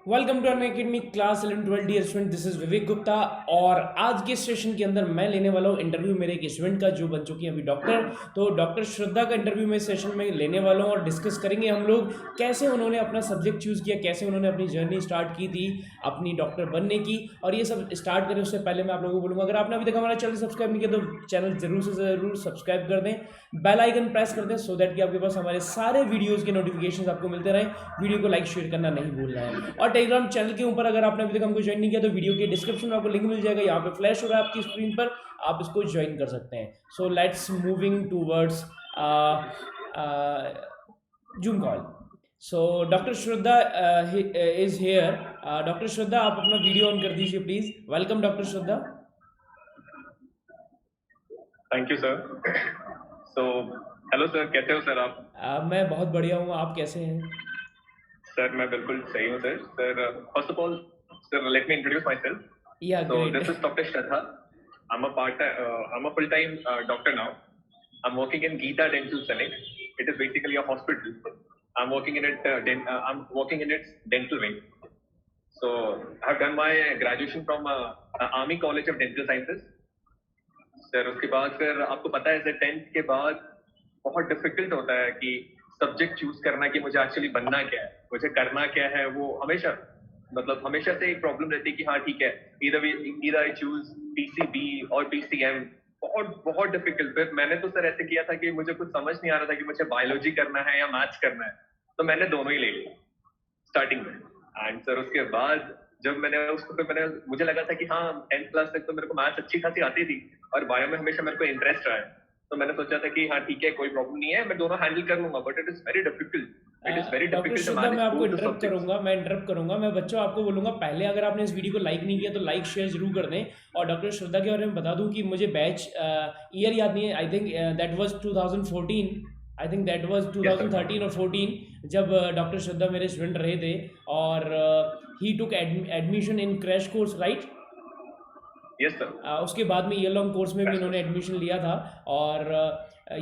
Welcome to Unacademy class 11-12 dear student. This is Vivek Gupta और आज के सेशन के अंदर मैं लेने वाला हूँ इंटरव्यू मेरे एक स्टूडेंट का जो बन चुकी है अभी डॉक्टर। तो डॉक्टर श्रद्धा का इंटरव्यू में सेशन में लेने वाला हूँ और डिस्कस करेंगे हम लोग कैसे उन्होंने अपना सब्जेक्ट चूज़ किया, कैसे उन्होंने अपनी जर्नी स्टार्ट की थी अपनी डॉक्टर बनने की। और ये सब स्टार्ट करें उससे पहले मैं आप लोगों को बोलूँगा, अगर आपने अभी तक हमारा चैनल सब्सक्राइब नहीं किया तो चैनल जरूर से ज़रूर सब्सक्राइब कर दें, बेल आइकन प्रेस कर दें सो दैट कि आपके पास हमारे सारे वीडियोज़ के नोटिफिकेशन आपको मिलते रहें। वीडियो को लाइक शेयर करना नहीं भूलना है। और टेलीग्राम चैनल के ऊपर अगर आपने अभी तक हमको ज्वाइन नहीं किया तो वीडियो के डिस्क्रिप्शन में आपको लिंक मिल जाएगा, यहाँ पे फ्लैश हो रहा है आपकी स्क्रीन पर, आप इसको ज्वाइन कर सकते हैं। So let's moving towards Zoom call. So doctor Shraddha is here. Doctor Shraddha आप अपना वीडियो ऑन कर दीजिए please. Welcome doctor Shraddha. Thank you sir. So hello sir, कैसे हो सर आप? मैं बहुत बढ़िया हूँ, आप कैसे हैं? सर मैं बिल्कुल सही हूँ sir. Sir first of all sir let me introduce my self. या So great. this is Dr. Shraddha. I'm a full-time doctor now. I'm working in Geeta Dental Clinic. It is basically a hospital. I'm working in its dental wing. So I've done my graduation from Army College of Dental Sciences. Sir उसके बाद फिर आपको पता है sir 10th के बाद बहुत difficult होता है कि सब्जेक्ट चूज करना कि मुझे एक्चुअली बनना क्या है, मुझे करना क्या है। वो हमेशा हमेशा से एक प्रॉब्लम रहती है कि हाँ ठीक है, इधर आई चूज पीसीबी और पीसीएम। बहुत बहुत डिफिकल्ट। फिर मैंने तो सर ऐसे किया था कि मुझे कुछ समझ नहीं आ रहा था कि मुझे बायोलॉजी करना है या मैथ्स करना है, तो मैंने दोनों ही ले लिया स्टार्टिंग में। एंड सर उसके बाद जब मैंने उसको फिर मैंने मुझे लगा था कि हाँ 10th क्लास तक तो मेरे को मैथ्स अच्छी खासी आती थी और बायो में हमेशा मेरे को इंटरेस्ट रहा है, तो मैंने सोचा था कि हाँ ठीक है कोई प्रॉब्लम नहीं है, मैं दोनों हैंडल कर लूंगा। But it is very difficult, it is very doctor difficult to Shraddha मैं मैनेज आपको बोथ द इंटरप्ट सब्जेक्ट्स। करूंगा, मैं बच्चों आपको बोलूंगा पहले अगर आपने इस वीडियो को लाइक नहीं किया तो लाइक शेयर जरूर कर दें। और डॉक्टर श्रद्धा के बारे में बता दूं कि मुझे बैच ईयर याद नहीं है, I think that was 2014, I think that was yes sir. 2013 और 14 जब डॉक्टर श्रद्धा मेरे स्टूडेंट रहे थे। और he took admission in crash course right. Yes sir. उसके बाद में ईयर लॉन्ग कोर्स में भी क्रैश इन्होंने कोर्स। एडमिशन लिया था। और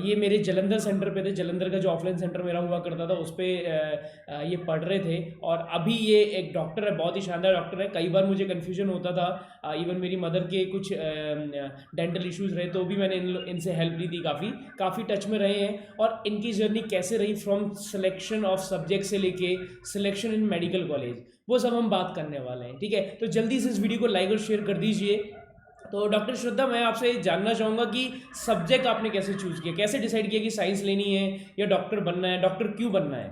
ये मेरे जलंधर सेंटर पे थे, जलंधर का जो ऑफलाइन सेंटर मेरा हुआ करता था उस पर ये पढ़ रहे थे। और अभी ये एक डॉक्टर है, बहुत ही शानदार डॉक्टर है। कई बार मुझे कन्फ्यूजन होता था, इवन मेरी मदर के कुछ डेंटल इश्यूज़ रहे तो भी मैंने इनसे हेल्प ली थी, काफ़ी काफ़ी टच में रहे हैं। और इनकी जर्नी कैसे रही फ्रॉम सिलेक्शन ऑफ सब्जेक्ट से लेके सिलेक्शन इन मेडिकल कॉलेज, वो सब हम बात करने वाले हैं। ठीक है, तो जल्दी से इस वीडियो को लाइक और शेयर कर दीजिए। तो डॉक्टर श्रद्धा मैं आपसे जानना चाहूँगा कि सब्जेक्ट आपने कैसे चूज़ किया, कैसे डिसाइड किया कि साइंस लेनी है या डॉक्टर बनना है, डॉक्टर क्यों बनना है?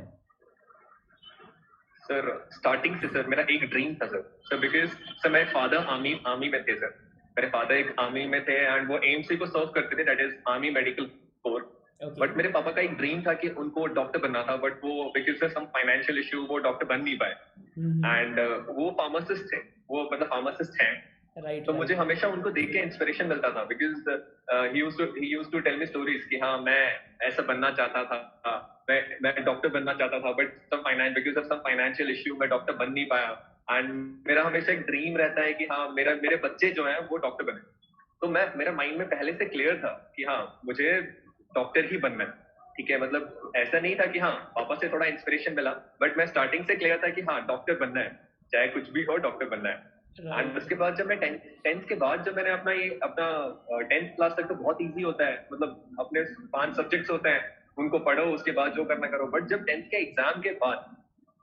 सर स्टार्टिंग से सर मेरा एक ड्रीम था सर। सर बिकॉज सर मेरे फादर आर्मी आर्मी में थे सर। मेरे फादर एक आर्मी में थे एंड वो एम्स को सर्व करते थे, that is army medical corps. Okay. But मेरे पापा का एक ड्रीम था कि उनको डॉक्टर बनना था, बट वो because of some financial issue वो डॉक्टर बन नहीं पाए। एंड वो फार्मासिस्ट थे, वो फार्मासिस्ट हैं। राइट तो मुझे राइट। हमेशा उनको देख के इंस्पिरेशन मिलता था because he used to tell me stories कि हाँ मैं ऐसा बनना चाहता था, मैं डॉक्टर बनना चाहता था, but some finance because of some financial issue मैं डॉक्टर बन नहीं पाया। एंड मेरा हमेशा एक ड्रीम रहता है कि हाँ मेरे बच्चे जो हैं वो डॉक्टर बने। तो मैं मेरा माइंड में पहले से क्लियर था कि हाँ मुझे डॉक्टर ही बनना है। ठीक है, ऐसा नहीं था कि हाँ पापा से थोड़ा इंस्पिरेशन मिला, बट मैं स्टार्टिंग से क्लियर था कि हाँ डॉक्टर बनना है, चाहे कुछ भी हो डॉक्टर बनना है। And right. उसके बाद जब मैं टेंथ के बाद जब मैंने अपना 10th क्लास तक तो बहुत इजी होता है, अपने 5 सब्जेक्ट्स होते हैं, उनको पढ़ो उसके बाद जो करना करो। बट जब 10th के एग्जाम के बाद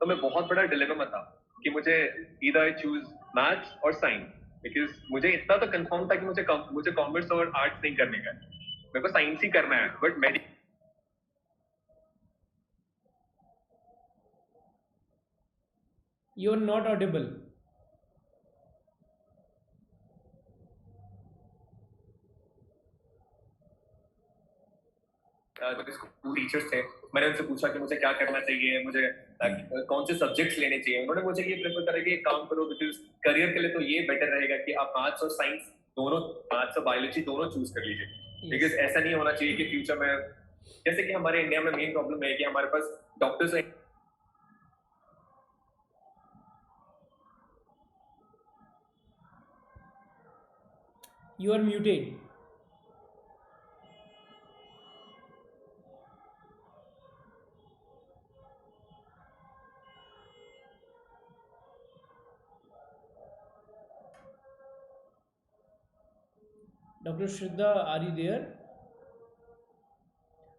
तो मैं बहुत बड़ा डिलेमा में था कि मुझे ईदर आई चूज मैथ्स और साइंस। बिकॉज मुझे इतना तो कंफर्म था कि मुझे कॉमर्स और आर्ट्स नहीं करने का है, मेरे को साइंस ही करना है। But you are not audible. जो स्कूल टीचर्स थे, मैंने उनसे पूछा कि मुझे क्या करना चाहिए, मुझे कौन से सब्जेक्ट्स लेने चाहिए। उन्होंने मुझे ये प्रेफर करा कि एक काम करो, बिकॉज करियर के लिए तो ये बेटर रहेगा कि आप मैथ्स और साइंस दोनों, मैथ्स और बायोलॉजी दोनों चूज कर लीजिए। यस। बिकॉज ऐसा नहीं होना चाहिए कि फ्यूचर में, जैसे कि हमारे इंडिया में मेन प्रॉब्लम है कि हमारे पास doctors. You are muted. Doctor Shraddha, are you there?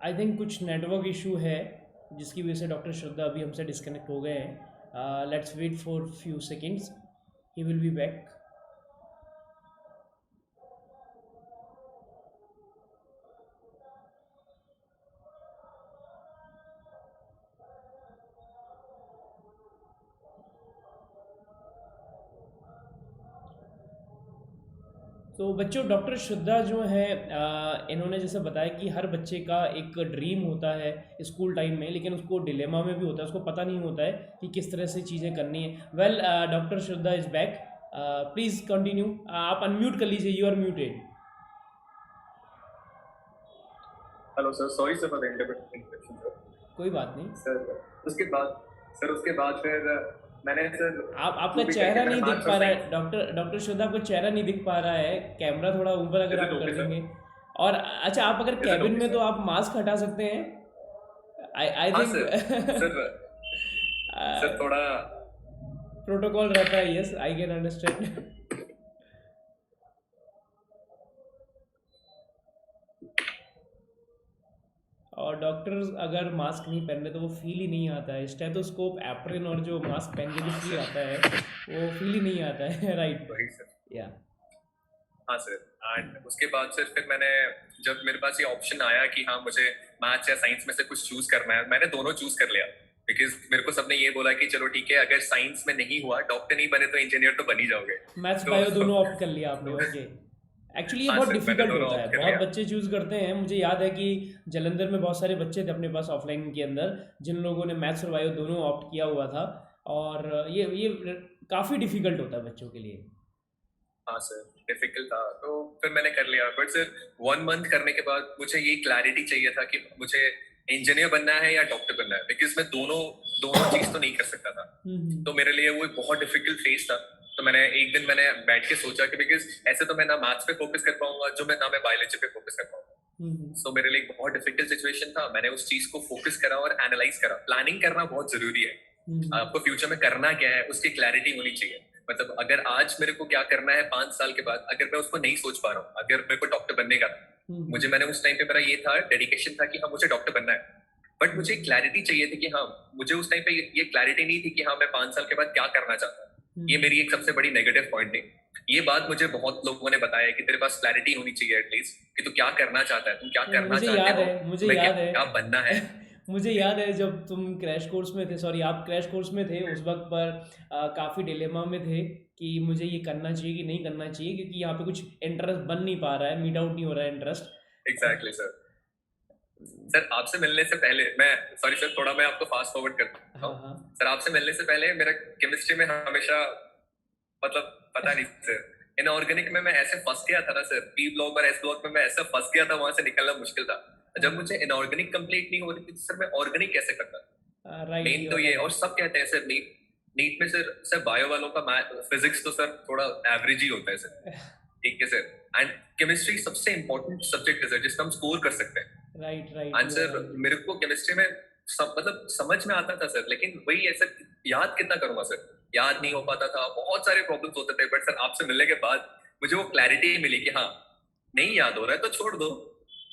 I think कुछ नेटवर्क इशू है जिसकी वजह से डॉक्टर श्रद्धा अभी हमसे डिस्कनेक्ट हो गए हैं. Let's wait for few seconds, he will be back. तो बच्चों, डॉक्टर श्रद्धा जो है इन्होंने जैसे बताया कि हर बच्चे का एक ड्रीम होता है स्कूल टाइम में, लेकिन उसको डिलेमा में भी होता है, उसको पता नहीं होता है कि किस तरह से चीज़ें करनी है. Well, doctor Shraddha is back. Please continue. आप अनम्यूट कर लीजिए, you are muted. Hello sir, sorry sir for the interruption sir. कोई बात नहीं. उसके बाद फिर मैंने सर आपका चेहरा नहीं दिख पा रहा है डॉक्टर श्रद्धा, आपका चेहरा नहीं दिख पा रहा है. कैमरा थोड़ा ऊपर अगर आप कर देंगे. और अच्छा, आप अगर कैबिन में तो आप मास्क हटा सकते हैं. आई थिंक सर थोड़ा प्रोटोकॉल रहता है. Yes, I can understand. और डॉक्टर्स अगर मास्क नहीं पहन रहे तो वो फील ही नहीं आता है. स्टेथोस्कोप, एप्रिन और जो मास्क पहन के जो फील आता है वो फील ही नहीं आता है. राइट. वही सर. या हाँ सर. एंड उसके बाद सर फिर मैंने, जब मेरे पास ये ऑप्शन आया कि हाँ मुझे मैथ्स या साइंस में से कुछ चूज करना है, मैंने दोनों चूज कर लिया. बिकॉज मेरे को सबने ये बोला कि चलो ठीक है, अगर साइंस में नहीं हुआ, डॉक्टर नहीं बने तो इंजीनियर तो बन ही जाओगे. मैथ्स बायो दोनों ऑप्ट कर लिया आपने. ओके. एक्चुअली ये बहुत डिफिकल्ट होता है, बहुत बच्चे चूज करते हैं. मुझे याद है कि जलंधर में बहुत सारे बच्चे थे अपने पास ऑफलाइन के अंदर जिन लोगों ने मैथ्स और बायो दोनों ऑप्ट किया हुआ था. और ये काफ़ी डिफिकल्ट होता है बच्चों के लिए. हाँ सर, डिफिकल्ट था. तो फिर मैंने कर लिया. बट सर 1 मंथ करने के बाद मुझे ये क्लैरिटी चाहिए था कि मुझे इंजीनियर बनना है या डॉक्टर बनना है. बिकॉज मैं दोनों चीज तो नहीं कर सकता था. तो मेरे लिए वो एक बहुत डिफिकल्ट फेज था. तो एक दिन मैंने बैठ के सोचा कि बिकॉज ऐसे तो मैं ना मैथ्स पे फोकस कर पाऊंगा, ना मैं बायोलॉजी पे फोकस कर पाऊंगा. सो मेरे लिए एक बहुत डिफिकल्ट सिचुएशन था. मैंने उस चीज को फोकस करा और एनालाइज करा. प्लानिंग करना बहुत जरूरी है. आपको फ्यूचर में करना क्या है उसकी क्लैरिटी होनी चाहिए. मतलब अगर आज मेरे को क्या करना है 5 साल के बाद, अगर मैं उसको नहीं सोच पा रहा हूँ, अगर मेरे को डॉक्टर बनने का मैंने उस टाइम पे मेरा ये था, डेडिकेशन था कि हाँ मुझे डॉक्टर बनना है. बट मुझे क्लैरिटी चाहिए थी कि हाँ, मुझे उस टाइम पे ये क्लैरिटी नहीं थी कि हाँ मैं 5 साल के बाद क्या करना चाहता हूँ. ये मेरी एक सबसे बड़ी नेगेटिव पॉइंट थी. ये बात मुझे बहुत लोगों ने बताया कि तेरे पास क्लैरिटी होनी चाहिए एटलीस्ट, कि तू क्या करना चाहता है, तुम क्या करना चाहते हो, मुझे याद है क्या बनना है. मुझे याद है जब तुम क्रैश कोर्स में थे, सॉरी आप क्रैश कोर्स में थे उस वक्त पर काफ़ी डिलेमा में थे कि मुझे ये करना चाहिए कि नहीं करना चाहिए, क्योंकि यहाँ पे कुछ इंटरेस्ट बन नहीं पा रहा है, मीट आउट नहीं हो रहा है इंटरेस्ट. Exactly sir. सर आपसे मिलने से पहले मैं, सॉरी सर थोड़ा मैं आपको फास्ट फॉरवर्ड करता हूँ. सर आपसे मिलने से पहले मेरा केमिस्ट्री में हमेशा, मतलब पता नहीं सर, इनऑर्गेनिक में मैं ऐसे फंस गया था ना सर. पी ब्लॉक और एस ब्लॉक में मैं ऐसे फंस गया था, वहां से निकलना मुश्किल था. जब मुझे इनऑर्गेनिक कंप्लीट नहीं हो रही थी सर, मैं ऑर्गेनिक कैसे करता. मेन तो ये. और सब कहते हैं सर नीट में सर बायो वालों का फिजिक्स तो सर थोड़ा एवरेज ही होता है सर. ठीक है सर. एंड केमिस्ट्री सबसे इंपॉर्टेंट सब्जेक्ट है सर, जिसका हम स्कोर कर सकते हैं. राइट. एंड सर मेरे को केमिस्ट्री में मतलब समझ में आता था सर, लेकिन वही ऐसा याद कितना करूंगा सर, याद नहीं हो पाता था. बहुत सारे प्रॉब्लम्स होते थे. बट सर आपसे मिलने के बाद मुझे वो क्लैरिटी मिली कि हाँ, नहीं याद हो रहा है तो छोड़ दो.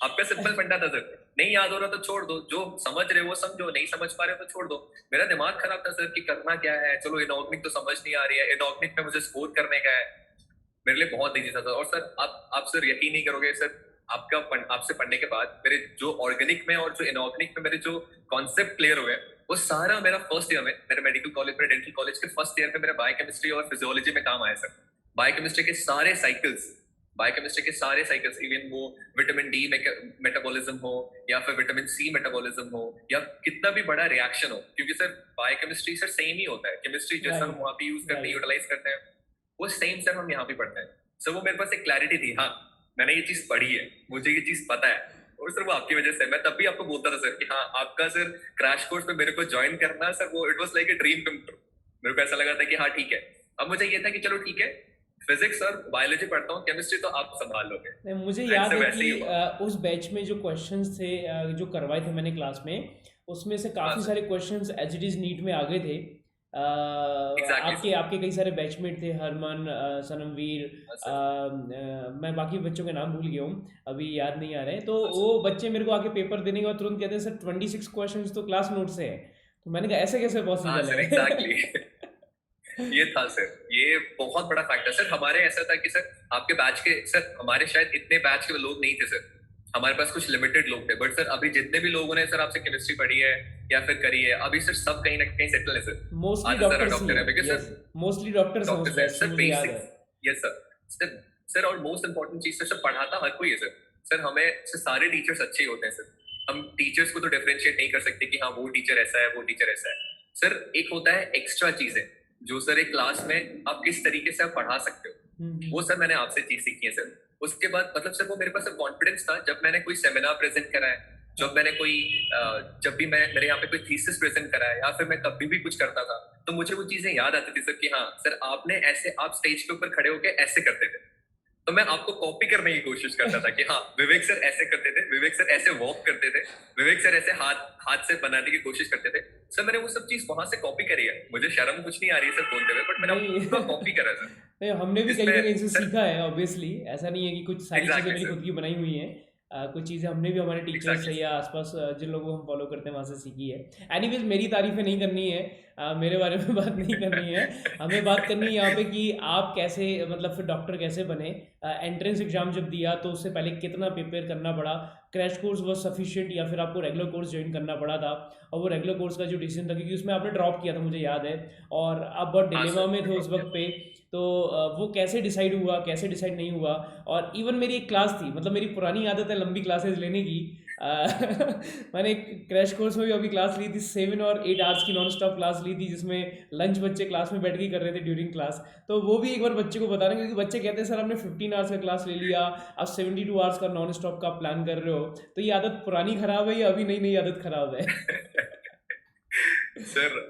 आपका सिंपल फंडा था सर. नहीं याद हो रहा तो छोड़ दो, जो समझ रहे वो समझो, नहीं समझ पा रहे तो छोड़ दो. मेरा दिमाग खराब था सर कि करना क्या है. चलो इनऑर्गेनिक तो समझ नहीं आ रही है, इनऑर्गेनिक में मुझे स्कोर करने का है. मेरे लिए बहुत इजी था सर. और सर आप सर यकीन नहीं करोगे सर, आपसे पढ़ने के बाद मेरे जो ऑर्गेनिक में और जो इनऑर्गेनिक में मेरे जो कॉन्सेप्ट क्लियर हुए, वो सारा मेरा फर्स्ट ईयर में, मेरे मेडिकल कॉलेज में, डेंटल कॉलेज के फर्स्ट ईयर में मेरे बायोकेमिस्ट्री और फिजियोलॉजी में काम आया सर. बायोकेमिस्ट्री के सारे साइकिल्स, इवन वो विटामिन डी मेटाबॉलिज्म हो या फिर विटामिन सी मेटाबॉलिज्म हो या कितना भी बड़ा रिएक्शन हो, क्योंकि सर बायोकेमिस्ट्री सर सेम ही होता है. केमिस्ट्री जैसा हम वहाँ पे यूज करते हैं, यूटिलाइज करते हैं, वो सेम सर हम यहाँ पे पढ़ते हैं. सर वो मेरे पास एक क्लैरिटी थी, हाँ मैंने ये चीज पढ़ी है, मुझे ये चीज पता है. और सर वो आपकी वजह से, मैं तब भी आपको बोलता था सर कि हाँ आपका सर क्रैश कोर्स में मेरे को ज्वाइन करना सर, वो it was like a dream come true. मेरे को ऐसा लगा था कि हाँ ठीक है. अब मुझे ये था कि चलो ठीक है, फिजिक्स और बायोलॉजी पढ़ता हूँ, केमिस्ट्री तो आप संभाल लोगे. मुझे याद है कि उस बैच में जो क्वेश्चंस थे जो करवाए थे मैंने क्लास में, उसमें से काफ़ी सारे questions as it is NEET में आ गए थे. एग्जैक्टली आपके सर। आपके कई सारे बैचमेट थे, हरमन, सनमवीर, हाँ सर। मैं बाकी बच्चों के नाम भूल गया हूँ, अभी याद नहीं आ रहे हैं। तो हाँ वो सर। बच्चे मेरे को आके पेपर देने के बाद तुरंत कहते हैं सर 26 क्वेश्चंस तो क्लास नोट से है। तो मैंने कहा ऐसे कैसे हाँ पॉसिबल सर, है? एग्जैक्टली। ये था सर, ये बहुत बड़ा फैक्टर सर। हमारे ऐसा था कि सर आपके बैच के सर, हमारे शायद इतने बैच के लोग नहीं थे सर, हमारे पास कुछ लिमिटेड लोग थे। बट सर अभी जितने भी लोगों ने सर आपसे केमिस्ट्री पढ़ी है या फिर करी है, अभी सर सब कहीं ना कहीं सेटल है सर। मोस्टली आधे सारा डॉक्टर्स ही डॉक्टर है हैं, because yes, sir mostly doctors हैं उस डॉक्टर्स है बैच से, सर, मुझे याद है। Basics. Yes sir. Sir sir और मोस्ट इंपॉर्टेंट चीज सर, पढ़ाता हर कोई है सर। सर हमें सर सारे टीचर्स अच्छे ही होते हैं सर। हम टीचर्स को तो डिफरेंशिएट नहीं कर सकते कि हाँ वो टीचर ऐसा है, वो टीचर ऐसा है। सर एक होता है एक्स्ट्रा चीजें, जो सर एक क्लास में आप किस तरीके से आप पढ़ा सकते हो, वो हम्म। सर मैंने आपसे चीज सीखी है सर। उसके बाद मतलब सर वो मेरे पास सर कॉन्फिडेंस था, जब मैंने कोई सेमिनार प्रेजेंट करा है, जब हाँ। मैंने कोई जब भी मैं मेरे यहाँ पे कोई थीसिस प्रेजेंट करा है, या फिर मैं कभी भी कुछ करता था, तो मुझे वो चीजें याद आती थी सर कि हाँ सर आपने ऐसे, आप स्टेज के ऊपर खड़े होकर ऐसे करते थे। तो मैं आपको कॉपी करने की कोशिश करता था कि हाँ विवेक सर ऐसे करते थे, विवेक सर ऐसे वॉक करते थे, विवेक सर ऐसे हाथ हाथ से बनाने की कोशिश करते थे। सर मैंने वो सब चीज वहां से कॉपी करी है, मुझे शर्म कुछ नहीं आ रही है सर बोलते हुए, बट मैंने नहीं पूरा कॉपी करा है सर। नहीं, हमने भी कहीं जिसमें ना कहीं से सर सीखा है ऑब्वियसली, ऐसा नहीं है कि कुछ सारी चीज़ें एग्जैक्टली मेरी सर, खुद की बनाई हुई हैं। कुछ चीज़ें हमने भी हमारे टीचर्स से एग्जैक्टली या आसपास जिन लोगों को हम फॉलो करते हैं वहाँ से सीखी है। एनीवेज मेरी तारीफें नहीं करनी है, मेरे बारे में बात नहीं करनी है। हमें बात करनी है यहाँ पे कि आप कैसे, मतलब फिर डॉक्टर कैसे बने। एंट्रेंस एग्जाम जब दिया तो उससे पहले कितना प्रिपेयर करना पड़ा, क्रैश कोर्स वॉज सफिशिएंट या फिर आपको रेगुलर कोर्स ज्वाइन करना पड़ा था? और वो रेगुलर कोर्स का जो डिसीजन था, क्योंकि उसमें आपने ड्रॉप किया था मुझे याद है, और आप बहुत हाँ डिलेमा सर, में मैंने थे उस ड्रॉप किया वक्त था। पे। तो वो कैसे डिसाइड हुआ, कैसे डिसाइड नहीं हुआ? और इवन मेरी एक क्लास थी, मतलब मेरी पुरानी आदत है लंबी क्लासेस लेने की। अ, मैंने एक क्रैश कोर्स में भी अभी क्लास ली थी, 7 और 8 आवर्स की नॉन स्टॉप क्लास ली थी, जिसमें लंच बच्चे क्लास में बैठ के ही कर रहे थे ड्यूरिंग क्लास। तो वो भी एक बार बच्चे को बताना, क्योंकि बच्चे कहते हैं सर आपने 15 आवर्स का क्लास ले लिया, आप 72 आवर्स का नॉन स्टॉप का प्लान कर रहे हो। तो ये आदत पुरानी खराब है या अभी नई नई आदत खराब है? Sir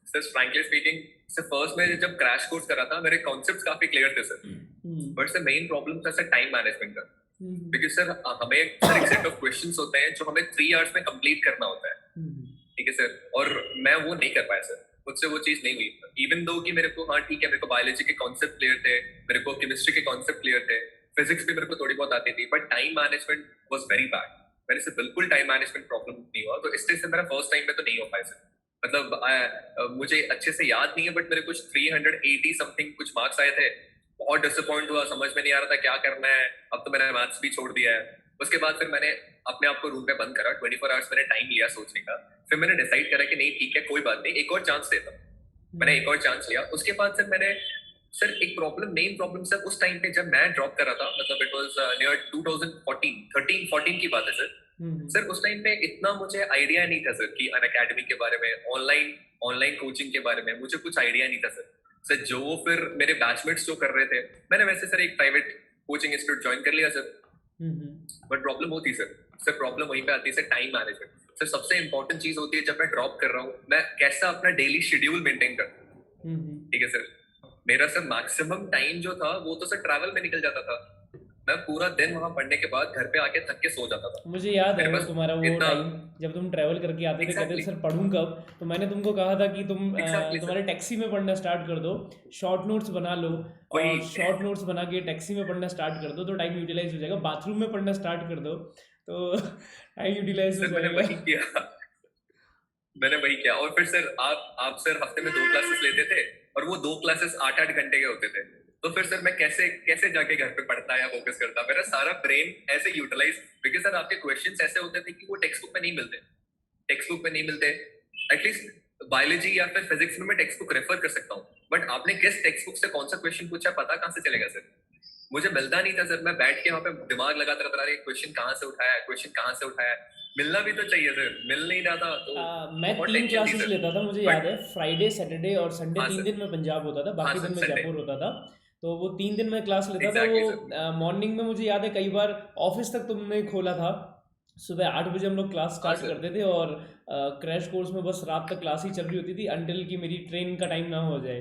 sir frankly speaking, sir first में जब क्रैश कोर्स करा था मेरे कॉन्सेप्ट्स काफी क्लियर थे sir. Hmm. But sir main problem था सर टाइम मैनेजमेंट का। हम्म। बिकॉज सर हमें सर एक सेट ऑफ क्वेश्चंस होते हैं जो हमें 3 आवर्स में कंप्लीट करना होता है। हम्म। ठीक है सर, और मैं वो नहीं कर पाया सर, मुझसे वो चीज नहीं हुई। इवन दो कि मेरे को, हाँ ठीक है, मेरे को बायोलॉजी के कॉन्सेप्ट क्लियर थे, मेरे को केमिस्ट्री के कॉन्सेप्ट क्लियर थे, फिजिक्स भी मेरे को थोड़ी बहुत आती थी, but time management was very bad. मेरे से बिल्कुल टाइम मैनेजमेंट प्रॉब्लम नहीं हुआ, तो इसलिए से मेरा फर्स्ट टाइम में तो नहीं हो पाया सर। मतलब मुझे अच्छे से याद नहीं है, बट मेरे कुछ 380 समथिंग कुछ मार्क्स आए थे। बहुत डिसअपॉइंट हुआ, समझ में नहीं आ रहा था क्या करना है। अब तो मैंने मैथ्स भी छोड़ दिया है। उसके बाद फिर मैंने अपने आप को रूम में बंद करा, 24 आवर्स मैंने टाइम लिया सोचने का। फिर मैंने डिसाइड करा कि नहीं ठीक है, कोई बात नहीं, एक और चांस देता हूँ। मैंने एक और चांस लिया। उसके बाद सर मैंने, सर एक प्रॉब्लम, मेन प्रॉब्लम सर उस टाइम पे जब मैं ड्रॉप कर रहा था, मतलब इट वाज नियर 2014, 13-14 की बात है सर। हम्म। सर उस टाइम पे इतना मुझे आइडिया नहीं था सर कि अन अकेडमी के बारे में, ऑनलाइन ऑनलाइन कोचिंग के बारे में मुझे कुछ आइडिया नहीं था सर। सर जो फिर मेरे बैचमेट्स जो कर रहे थे, मैंने वैसे सर एक प्राइवेट कोचिंग इंस्टीट्यूट ज्वाइन कर लिया सर। हम्म। बट प्रॉब्लम होती है सर, सर प्रॉब्लम वहीं पे आती है सर, टाइम मैनेजमेंट। सर सबसे इंपॉर्टेंट चीज होती है जब मैं ड्रॉप कर रहा हूँ, मैं कैसा अपना डेली शेड्यूल मेंटेन करता हूँ। हम्म। ठीक है सर, मेरा सर मैक्सिमम टाइम जो था वो तो सर ट्रैवल में निकल जाता था। मैं पूरा दिन वहां पढ़ने के बाद घर पे आके थक के सो जाता था। मुझे याद है मेरे वो पास तुम्हारा वो इतना, टाइम, जब तुम ट्रैवल करके आते थे, कहते थे एग्जैक्टली सर पढ़ूं कब? तो मैंने तुमको कहा था कि तुम एग्जैक्टली सर, तुम्हारे टैक्सी में पढ़ना स्टार्ट कर दो, शॉर्ट नोट्स बना लो, वही और शॉर्ट नोट्स बना के टैक्सी में पढ़ना स्टार्ट कर दो तो टाइम यूटिलाइज हो जाएगा। बाथरूम में पढ़ना स्टार्ट कर दो तो टाइम यूटिलाइज हो सर मैंने जाएगा। वही किया। मैंने वही किया। और फिर सर आप सर हफ्ते में 2 क्लासेस लेते थे, और वो 2 क्लासेस 8-8 घंटे के होते थे। तो फिर सर मैं कैसे कैसे जाके घर पे पढ़ता या फोकस करता, मेरा सारा ब्रेन ऐसे यूटिलाइज, बिकॉज सर आपके क्वेश्चंस ऐसे होते थे कि वो टेक्स्ट बुक में नहीं मिलते, टेक्स्ट बुक में नहीं मिलते। एटलीस्ट बायोलॉजी या फिर फिजिक्स में मैं टेक्स्ट बुक रेफर कर सकता हूँ, बट आपने किस टेक्स्ट बुक से कौन सा क्वेश्चन पूछा पता कहाँ से चलेगा सर? मुझे मिलता नहीं था सर। मैं बैठ के वहां पे दिमाग लगाता रहता था, क्वेश्चन कहाँ से उठाया, क्वेश्चन कहाँ से उठाया। मिलना भी तो चाहिए सर, मिल नहीं रहा था, तो मैं बहुत 3 टेंशन थी क्लासेस सर। लेता था, मुझे याद बट है, फ्राइडे सैटरडे और संडे, हाँ 3 दिन सर, में पंजाब होता था, हाँ बाकी दिन सर, में संडे, जयपुर होता था। तो वो 3 दिन में क्लास लेता था। वो एग्जैक्टली सर। मॉर्निंग में मुझे याद है कई बार ऑफिस तक तुमने खोला था। सुबह 8 बजे हम लोग क्लास हाँ स्टार्ट सर, करते थे, और क्रैश कोर्स में बस रात तक क्लास ही चल रही होती थी अंटिल कि मेरी ट्रेन का टाइम ना हो जाए।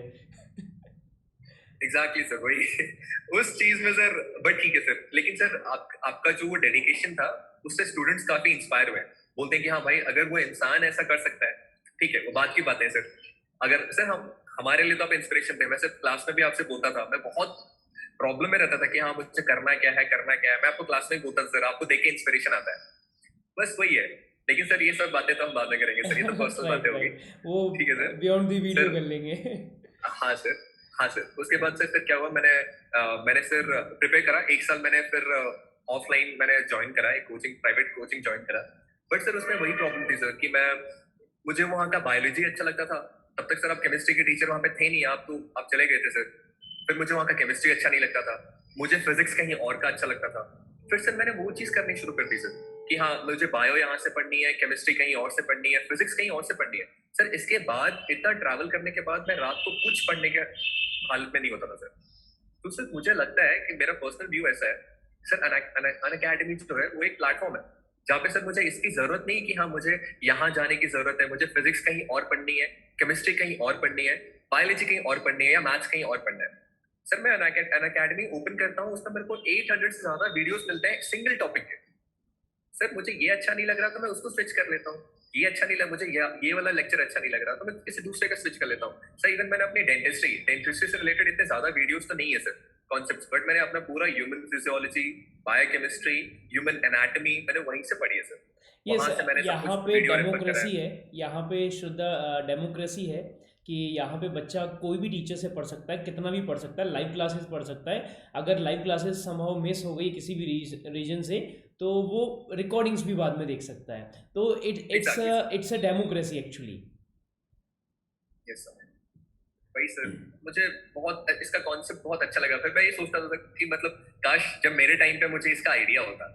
एग्जैक्टली सर, वही उस चीज में सर। बट ठीक है सर, लेकिन सर आपका जो वो डेडिकेशन था, उससे स्टूडेंट्स काफी इंस्पायर हुए। बोलते हैं कि हाँ भाई, अगर वो इंसान ऐसा कर सकता है, ठीक है वो बात की बात है सर। अगर सर हम हमारे लिए तो आप इंस्पिरेशन थे। मैं सिर्फ क्लास में भी आपसे बोलता था, मैं बहुत प्रॉब्लम में रहता था कि हाँ मुझे करना क्या है, करना क्या है। मैं आपको क्लास में ही बोलता था सर, आपको देख के इंस्पिरेशन आता है, बस वही है। लेकिन सर ये सब बातें तो हम बाद में करेंगे सर, ये तो पर्सनल राइट बातें होगी। राइट, वो ठीक है sir. Beyond the video sir कर लेंगे। हाँ सर, हाँ सर। उसके बाद सर फिर क्या हुआ, मैंने सर प्रिपेयर करा एक साल। मैंने फिर ऑफलाइन मैंने ज्वाइन करा, एक कोचिंग, प्राइवेट कोचिंग ज्वाइन करा। बट सर उसमें वही प्रॉब्लम थी सर कि मुझे वहाँ का बायोलॉजी अच्छा लगता था। तब तक सर आप केमिस्ट्री के टीचर वहाँ पे थे नहीं, आप चले गए थे सर। फिर मुझे वहाँ का केमिस्ट्री अच्छा नहीं लगता था, मुझे फिजिक्स कहीं और का अच्छा लगता था। फिर सर मैंने वो चीज करनी शुरू कर दी सर कि हाँ मुझे बायो यहाँ से पढ़नी है, केमिस्ट्री कहीं और से पढ़नी है, फिजिक्स कहीं और से पढ़नी है। सर इसके बाद इतना ट्रैवल करने के बाद मैं रात को कुछ पढ़ने के हालत में नहीं होता था सर। तो सर मुझे लगता है कि मेरा पर्सनल व्यू ऐसा है सर, अन अकेडमी जो है वो एक प्लेटफॉर्म है जहाँ पे सर मुझे इसकी जरूरत नहीं कि हाँ मुझे यहाँ जाने की जरूरत है, मुझे फिजिक्स कहीं और पढ़नी है, केमिस्ट्री कहीं और पढ़नी है, बायोलॉजी कहीं और पढ़नी है, या मैथ्स कहीं और पढ़ना है। सर मैं अन अकेडमी ओपन करता हूँ, उसमें मेरे को 800 से ज्यादा वीडियोस मिलते हैं सिंगल टॉपिक के। सर मुझे ये अच्छा नहीं लग रहा तो मैं उसको स्विच कर लेता हूँ, ये अच्छा नहीं लगा मुझे, ये वाला लेक्चर अच्छा नहीं लग रहा तो मैं किसी दूसरे का स्विच कर लेता हूँ। सर इवन मैंने अपनी डेंटिस्ट्री से रिलेटेड इतने ज्यादा वीडियोस तो नहीं है सर कॉन्सेप्ट्स, बट मैंने अपना पूरा human physiology, biochemistry, human anatomy मैंने वहीं से पढ़ी है सर। ये वहां से मैंने सब यहाँ कुछ पे वीडियो रेफर करा डेमोक्रेसी है। है, यहाँ पे शुद्ध डेमोक्रेसी है कि यहाँ पे बच्चा कोई भी टीचर से पढ़ सकता है, कितना भी पढ़ सकता है, लाइव क्लासेस पढ़ सकता है। अगर लाइव क्लासेस समहाउ मिस हो गई किसी भी रीजन से तो वो रिकॉर्डिंग्स भी बाद में देख सकता है। तो it's exactly sir, it's a democracy actually. Yes sir, वही सर। मुझे बहुत इसका कॉन्सेप्ट बहुत अच्छा लगा। फिर मैं ये सोचता था कि मतलब काश जब मेरे टाइम पे मुझे इसका आइडिया होता।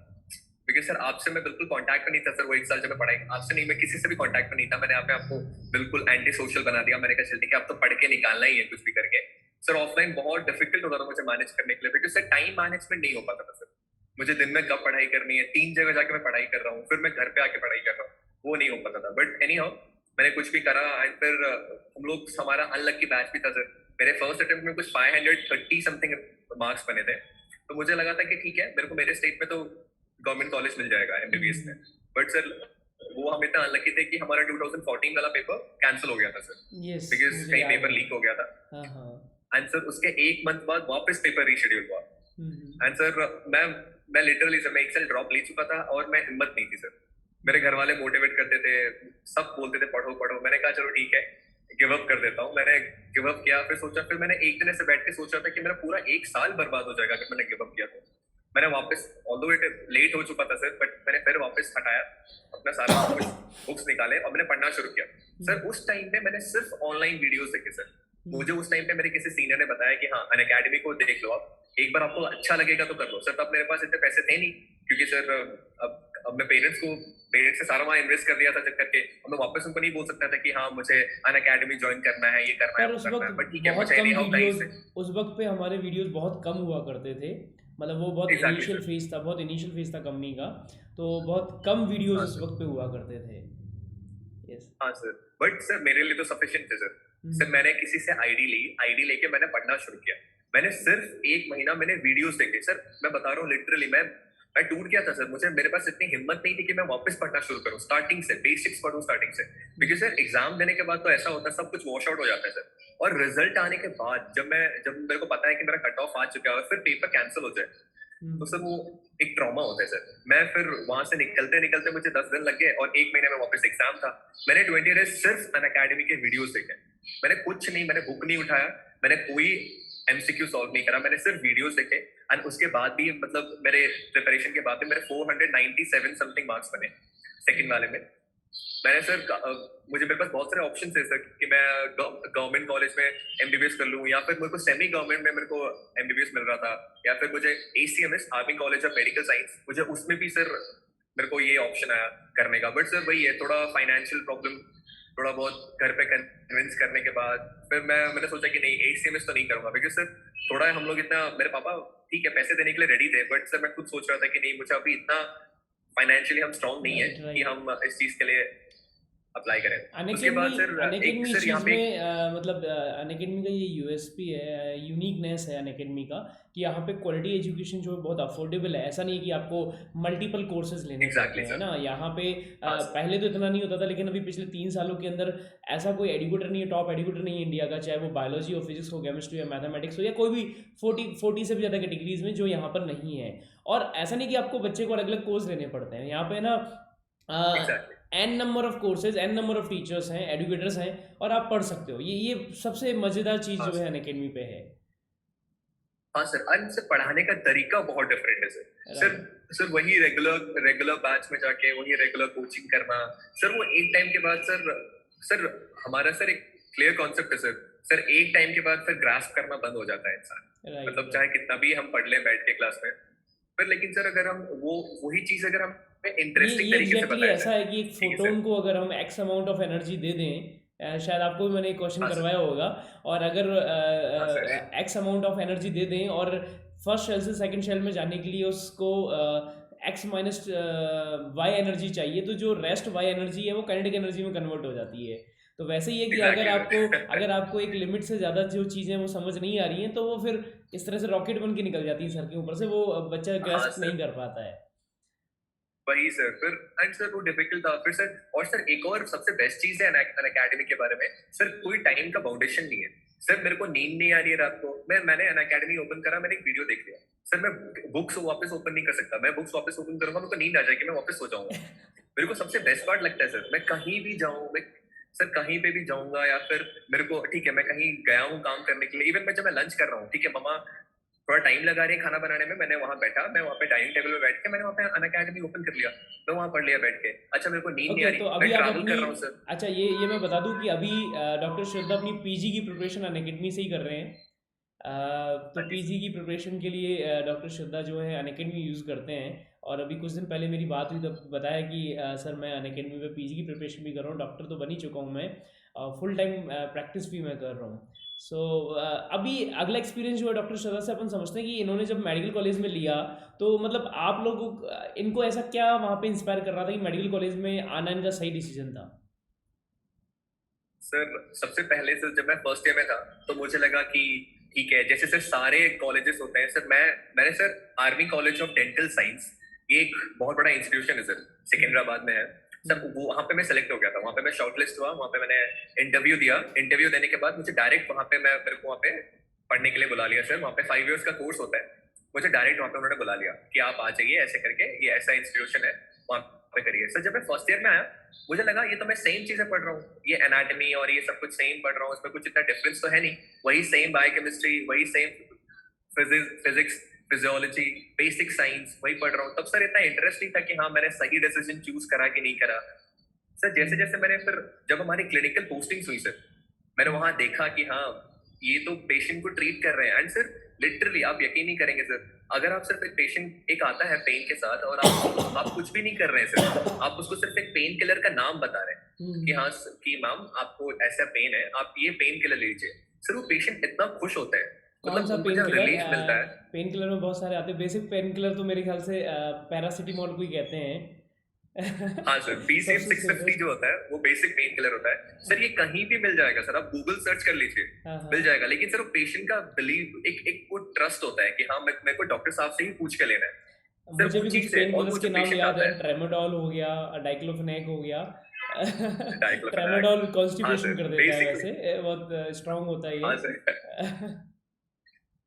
बिकॉज सर आपसे मैं बिल्कुल कांटेक्ट में नहीं था सर, वो एक साल जब मैं पढ़ाई आपसे नहीं, मैं किसी से भी कांटेक्ट में नहीं था। मैंने आपको बिल्कुल एंटी सोशल बना दिया। मैंने कहा चल ठीक है अब तो पढ़ के निकालना ही है कुछ भी करके। सर ऑफलाइन बहुत डिफिकल्ट होता था मुझे मैनेज करने के लिए, बिकॉज सर टाइम मैनेजमेंट नहीं हो पाता था सर। मुझे दिन में कब पढ़ाई करनी है, 3 जगह जाके मैं पढ़ाई कर रहा हूँ, फिर मैं घर पे आके पढ़ाई कर रहा हूँ, वो नहीं हो पाता था। बट एनी हाउ मैंने कुछ भी करा एंड फिर हम लोग, हमारा अनलकी बैच भी था सर। मेरे फर्स्ट अटेम्प्ट में कुछ 530 समथिंग मार्क्स बने थे। तो मुझे लगा था कि ठीक है मेरे को मेरे स्टेट में तो गवर्नमेंट कॉलेज मिल जाएगा एमबीबीएस में। बट सर वो हम इतना अनलकी थे कि हमारा 2014 वाला पेपर कैंसिल हो गया था सर, यस बिकॉज मुझे कहीं याद पेपर है। लीक हो गया था। हाँ हाँ। एंड सर उसके 1 मंथ बाद वापस पेपर रीशेड्यूल हुआ। हम्म। एंड सर मैं लिटरली सर मैं एक्सेल ड्रॉप ले चुका था और मैं हिम्मत नहीं थी सर। मेरे घर वाले मोटिवेट करते थे, सब बोलते थे पढ़ो पढ़ो। मैंने कहा चलो ठीक है गिव अप कर देता हूँ। मैंने गिव अप किया। फिर सोचा, फिर मैंने एक दिन ऐसे बैठ के सोचा था कि मेरा पूरा 1 साल बर्बाद हो जाएगा अगर मैंने गिव अप किया तो। मैंने वापस, ऑल्दो इट लेट हो चुका था सर, बट मैंने फिर वापस हटाया अपना सारा कुछ, बुक्स निकाले और मैंने पढ़ना शुरू किया। सर उस टाइम पे मैंने सिर्फ ऑनलाइन वीडियोस देखे सर। मुझे उस टाइम पे मेरे किसी सीनियर ने बताया कि हाँ अन अकेडमी को देख लो आप, एक बार आपको अच्छा लगेगा तो कर लो। सर तब मेरे पास इतने पैसे थे नहीं, क्योंकि सर अब मैं पेरेंट्स से सारा वहाँ इन्वेस्ट कर दिया था चेक करके। अब मैं वापस उनको नहीं बोल सकता था कि हाँ मुझे अन अकेडमी ज्वाइन करना है, ये करना है, पर वो उस करना वक्त है। बट ठीक है बहुत मुझे कम एनी हाउ कहीं वीडियोस, से, उस वक्त पे हमारे वीडियोस बहुत कम हुआ करते थे। मतलब वो बहुत एग्जैक्टली इनिशियल सर। फेज था, बहुत इनिशियल फेज था कंपनी का। तो बहुत कम वीडियोस हाँ उस सर, वक्त पे हुआ करते थे। यस। हाँ सर। बट सर मेरे लिए तो सफिशिएंट थे सर। सर मैंने किसी से आईडी लेके मैंने पढ़ना शुरू किया। मैंने सिर्फ 1 महीना मैंने वीडियोस देखे सर। मैं बता रहा हूँ लिटरली मैं टूट गया था सर। मुझे, मेरे पास इतनी हिम्मत नहीं थी कि मैं वापस पढ़ना शुरू करूँ स्टार्टिंग से, बेसिक्स पढ़ूँ स्टार्टिंग से। बिकॉज सर एग्जाम देने के बाद तो ऐसा होता है सब कुछ वॉश आउट हो जाता है सर। और रिजल्ट आने के बाद जब मेरे को पता है कि मेरा कट ऑफ आ चुका है और फिर पेपर कैंसिल हो जाए, तो सर वो एक ट्रॉमा होता है सर। मैं फिर वहां से निकलते निकलते मुझे 10 दिन लग गए और 1 महीने में वापस एग्जाम था। मैंने 20 डेज सिर्फ अन अकेडमी के वीडियोस देखे। मैंने कुछ नहीं, मैंने बुक नहीं उठाया, मैंने कोई एमसीक्यू सॉल्व नहीं करा, मैंने सिर्फ वीडियोस देखे। एंड उसके बाद भी मतलब मेरे प्रिपरेशन के बाद भी मेरे 497 समथिंग मार्क्स बने सेकंड वाले में। मैंने सर मेरे पास बहुत सारे ऑप्शन थे सर कि मैं गवर्नमेंट कॉलेज में एमबीबीएस कर लूं, या फिर मेरे को सेमी गवर्नमेंट में मेरे को एमबीबीएस मिल रहा था, या फिर मुझे ACMS army college of medical science, मुझे उसमें भी सर मेरे को ये ऑप्शन आया करने का। बट सर वही है, थोड़ा फाइनेंशियल प्रॉब्लम, थोड़ा बहुत घर पे कन्विंस करने के बाद फिर मैंने सोचा कि नहीं एसीएमएस तो नहीं करूंगा। बिकॉज सर थोड़ा हम लोग इतना, मेरे पापा ठीक है पैसे देने के लिए रेडी थे, बट सर मैं खुद सोच रहा था कि नहीं मुझे अभी इतना फाइनेंशियली हम स्ट्रांग नहीं है राइट कि राइट। हम इस चीज के लिए अप्लाई करें। उसके अनअकैडमी बाद सर एक अनअकैडमी इस सर यहाँ चीज़ पे में मतलब अनअकैडमी का ये यूएसपी है, यूनिकनेस है अनअकैडमी का कि यहाँ पे क्वालिटी एजुकेशन जो है बहुत अफोर्डेबल है। ऐसा नहीं है कि आपको मल्टीपल कोर्सेज लेने पड़ते एग्जैक्टली हैं सर। ना यहाँ पे। हाँ सर। पहले तो इतना नहीं होता था, लेकिन अभी पिछले 3 सालों के अंदर ऐसा कोई एडुकेटर नहीं है, टॉप एडुकेटर नहीं है इंडिया का, चाहे वो बायोलॉजी हो, फिजिक्स हो, केमिस्ट्री हो, मैथमेटिक्स हो, या कोई भी 40 से भी ज़्यादा कैटेगरीज में जो यहाँ पर नहीं है। और ऐसा नहीं कि आपको बच्चे को अलग अलग कोर्स लेने पड़ते हैं यहाँ पे ना। Exactly. N number of courses, n number of teachers हैं, एडुकेटर्स हैं, और आप पढ़ सकते हो। ये सबसे मज़ेदार चीज़ हाँ जो है सर। अनअकैडमी पे है। हाँ सर, और सर पढ़ाने का तरीका बहुत डिफरेंट है सर। Sir right. सर वही रेगुलर रेगुलर बैच में जाके वही रेगुलर कोचिंग करना। सर वो एक टाइम के बाद सर, सर हमारा सर एक क्लियर कॉन्सेप्ट है सर। सर एक टाइम के बाद फिर ग्रास्प करना बंद हो जाता है इंसान, राइट। मतलब चाहे राइट। कितना भी हम पढ़ लें बैठ के क्लास में। पर लेकिन सर अगर हम वो वही चीज अगर हम इंटरेस्टिंग ये तरीके से एग्जैक्टली बताया ऐसा जाए। है कि एक ठीक है सर। फोटोन को अगर हम एक्स अमाउंट ऑफ एनर्जी दे दें, शायद आपको भी मैंने एक क्वेश्चन हाँ सर। करवाया होगा, और अगर हाँ सर। एक्स अमाउंट ऑफ एनर्जी दे दें और फर्स्ट शेल से सेकंड शेल में जाने के लिए उसको एक्स माइनस वाई एनर्जी चाहिए, तो जो रेस्ट वाई एनर्जी है वो काइनेटिक एनर्जी में कन्वर्ट हो जाती है। तो वैसे ही है कि एग्जैक्टली अगर सर। आपको एक लिमिट से ज़्यादा जो चीज़ें वो समझ नहीं आ रही हैं, तो वो फिर इस तरह से रॉकेट बन के निकल जाती हैं सर के ऊपर से, वो बच्चा हाँ ग्रेस्प नहीं सर, कर पाता है। वही सर। फिर एंड सर वो डिफिकल्ट था फिर सर। और सर एक और सबसे बेस्ट चीज है अन अकेडमी के बारे में, सर कोई टाइम का बाउंडेशन नहीं है। सर मेरे को नींद नहीं आ रही है रात को, मैंने अन अकेडमी ओपन करा, मैंने एक वीडियो देख लिया। सर मैं बुक्स वापस ओपन नहीं कर सकता, मैं बुक्स वापस ओपन करूंगा मेरे को नींद आ जाएगी, मैं वापस सो जाऊंगा। मेरे को सबसे बेस्ट पार्ट लगता है सर, मैं कहीं भी जाऊं, मैं सर कहीं पे भी जाऊंगा, या फिर मेरे को ठीक है मैं कहीं गया हूँ काम करने के लिए, इवन मैं जब मैं लंच कर रहा हूँ, ठीक है मम्मा थोड़ा टाइम लगा रही है खाना बनाने में, मैंने वहां बैठा, मैं वहाँ पे डाइनिंग टेबल में बैठ के मैंने वहाँ पे अन अकेडमी ओपन कर लिया, मैं वहां पढ़ लिया बैठ के। अच्छा मेरे को नींद नहीं ओके, आ तो रही, मैं अभी आप ट्रैवल अपनी, कर रहा हूँ सर। अच्छा ये मैं बता दूं कि अभी डॉक्टर श्रद्धा अपनी पीजी की प्रिपरेशन अनअकैडमी से ही कर रहे हैं। तो हाँ जी पीजी सर। की प्रिपरेशन के लिए डॉक्टर श्रद्धा जो है अनअकैडमी यूज़ करते हैं। और अभी कुछ दिन पहले मेरी बात हुई तब बताया कि सर मैं अनअकैडमी में पीजी की प्रिपरेशन भी कर रहा हूँ, डॉक्टर तो बन ही चुका हूँ मैं, फुल टाइम प्रैक्टिस भी मैं कर रहा हूँ। सो अभी अगला एक्सपीरियंस जो है डॉक्टर श्रद्धा से अपन समझते हैं कि इन्होंने जब मेडिकल कॉलेज में लिया, तो मतलब आप लोगों इनको ऐसा क्या वहाँ पे इंस्पायर कर रहा था कि मेडिकल कॉलेज में आना इनका सही डिसीजन था? सर सबसे पहले सर जब मैं फर्स्ट ईयर में था तो मुझे लगा कि ठीक है, जैसे सर सारे कॉलेजेस होते हैं सर, मैंने sir army college of dental science, ये एक बहुत बड़ा इंस्टीट्यूशन है सर, सिकंदराबाद में है सर। वो वहाँ पे मैं सेलेक्ट हो गया था, वहाँ पे मैं शॉर्टलिस्ट हुआ, वहाँ पे मैंने इंटरव्यू दिया। इंटरव्यू देने के बाद मुझे डायरेक्ट वहाँ पे मेरे को वहाँ पे पढ़ने के लिए बुला लिया सर। वहाँ पे 5 इयर्स का कोर्स होता है, मुझे डायरेक्ट वहाँ पे उन्होंने बुला लिया कि आप आ जाइए ऐसे करके, ये ऐसा इंस्टीट्यूशन है, वहाँ पे करिए। सर जब मैं फर्स्ट ईयर में आया मुझे लगा ये तो मैं सेम चीजें पढ़ रहा हूँ, ये एनाटॉमी और ये सब कुछ सेम पढ़ रहा हूँ, इसमें कुछ इतना डिफरेंस तो है नहीं, वही सेम बायोकेमिस्ट्री, वही same physics, physiology, basic science वही पढ़ रहा हूँ। तब सर इतना इंटरेस्ट नहीं था कि हाँ मैंने सही डिसीजन चूज करा कि नहीं करा। सर जैसे जैसे मैंने फिर जब हमारी क्लिनिकल पोस्टिंग्स हुई सर, मैंने वहां देखा कि हाँ ये तो पेशेंट को ट्रीट कर रहे हैं। एंड सर लिटरली आप यकीन नहीं करेंगे सर, अगर आप सिर्फ एक पेशेंट एक आता है पेन के साथ और आप कुछ भी नहीं कर रहे हैं सर, आप उसको सिर्फ एक पेन किलर का नाम बता रहे हैं कि हाँ कि मैम आपको ऐसा पेन है, आप ये पेन किलर लीजिए, सर वो पेशेंट इतना खुश होता है, कौन मतलब सा उनको पेन जब किलर? रिलीफ मिलता है। पेन किलर में बहुत सारे आते हैं, बेसिक पेन किलर तो मेरे ख्याल से पैरासिटामोल को ही कहते हैं। हाँ सर, बीसीएम सबसे 650 सेफेस्ट। जो होता है वो बेसिक पेन किलर होता है सर, ये कहीं भी मिल जाएगा सर, आप गूगल सर्च कर लीजिए हाँ हाँ। मिल जाएगा। लेकिन सर वो पेशेंट का बिलीव, एक वो ट्रस्ट होता है कि हाँ मेरे को डॉक्टर साहब से ही पूछ के लेना है सर, मुझे वो भी कुछ चीज है। पेन और किलर्स वो के जो नाम पेशेंट याद आता है, है, ट्रेमाडोल हो गया, डाइक्लोफेनेक हो गया। डाइक्लोफेनाक, ट्रेमाडोल हाँ कॉन्स्टिपेशन सर कर देता है, बेसिकली, वैसे बहुत स्ट्रांग होता है हाँ ये। सर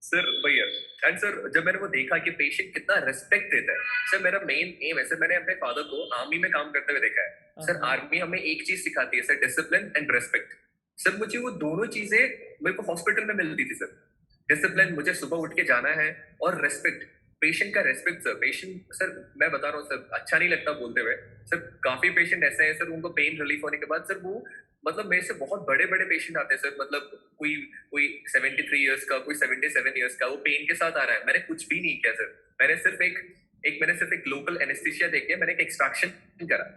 सर भैया। एंड सर जब मैंने वो देखा कि पेशेंट कितना रिस्पेक्ट देता है सर, मेरा मेन एम है सर, मैंने अपने फादर को आर्मी में काम करते हुए देखा है सर। हाँ आर्मी हमें एक चीज सिखाती है sir, discipline and respect. Sir मुझे वो दोनों चीजें मेरे को हॉस्पिटल में मिलती थी सर। डिसिप्लिन, मुझे सुबह उठ के जाना है, और रेस्पेक्ट, पेशेंट का रेस्पेक्ट सर। पेशेंट सर मैं बता रहा हूँ सर, अच्छा नहीं लगता बोलते हुए सर, काफी पेशेंट ऐसे हैं सर उनको पेन रिलीफ होने के बाद सर वो मतलब मेरे से बहुत बड़े बड़े पेशेंट आते हैं सर, मतलब कोई कोई 73 इयर्स का, कोई 77 इयर्स का, वो पेन के साथ आ रहा है, मैंने कुछ भी नहीं किया सर, मैंने सिर्फ एक लोकल एनेस्थीसिया देके मैंने एक एक्सट्रैक्शन करा।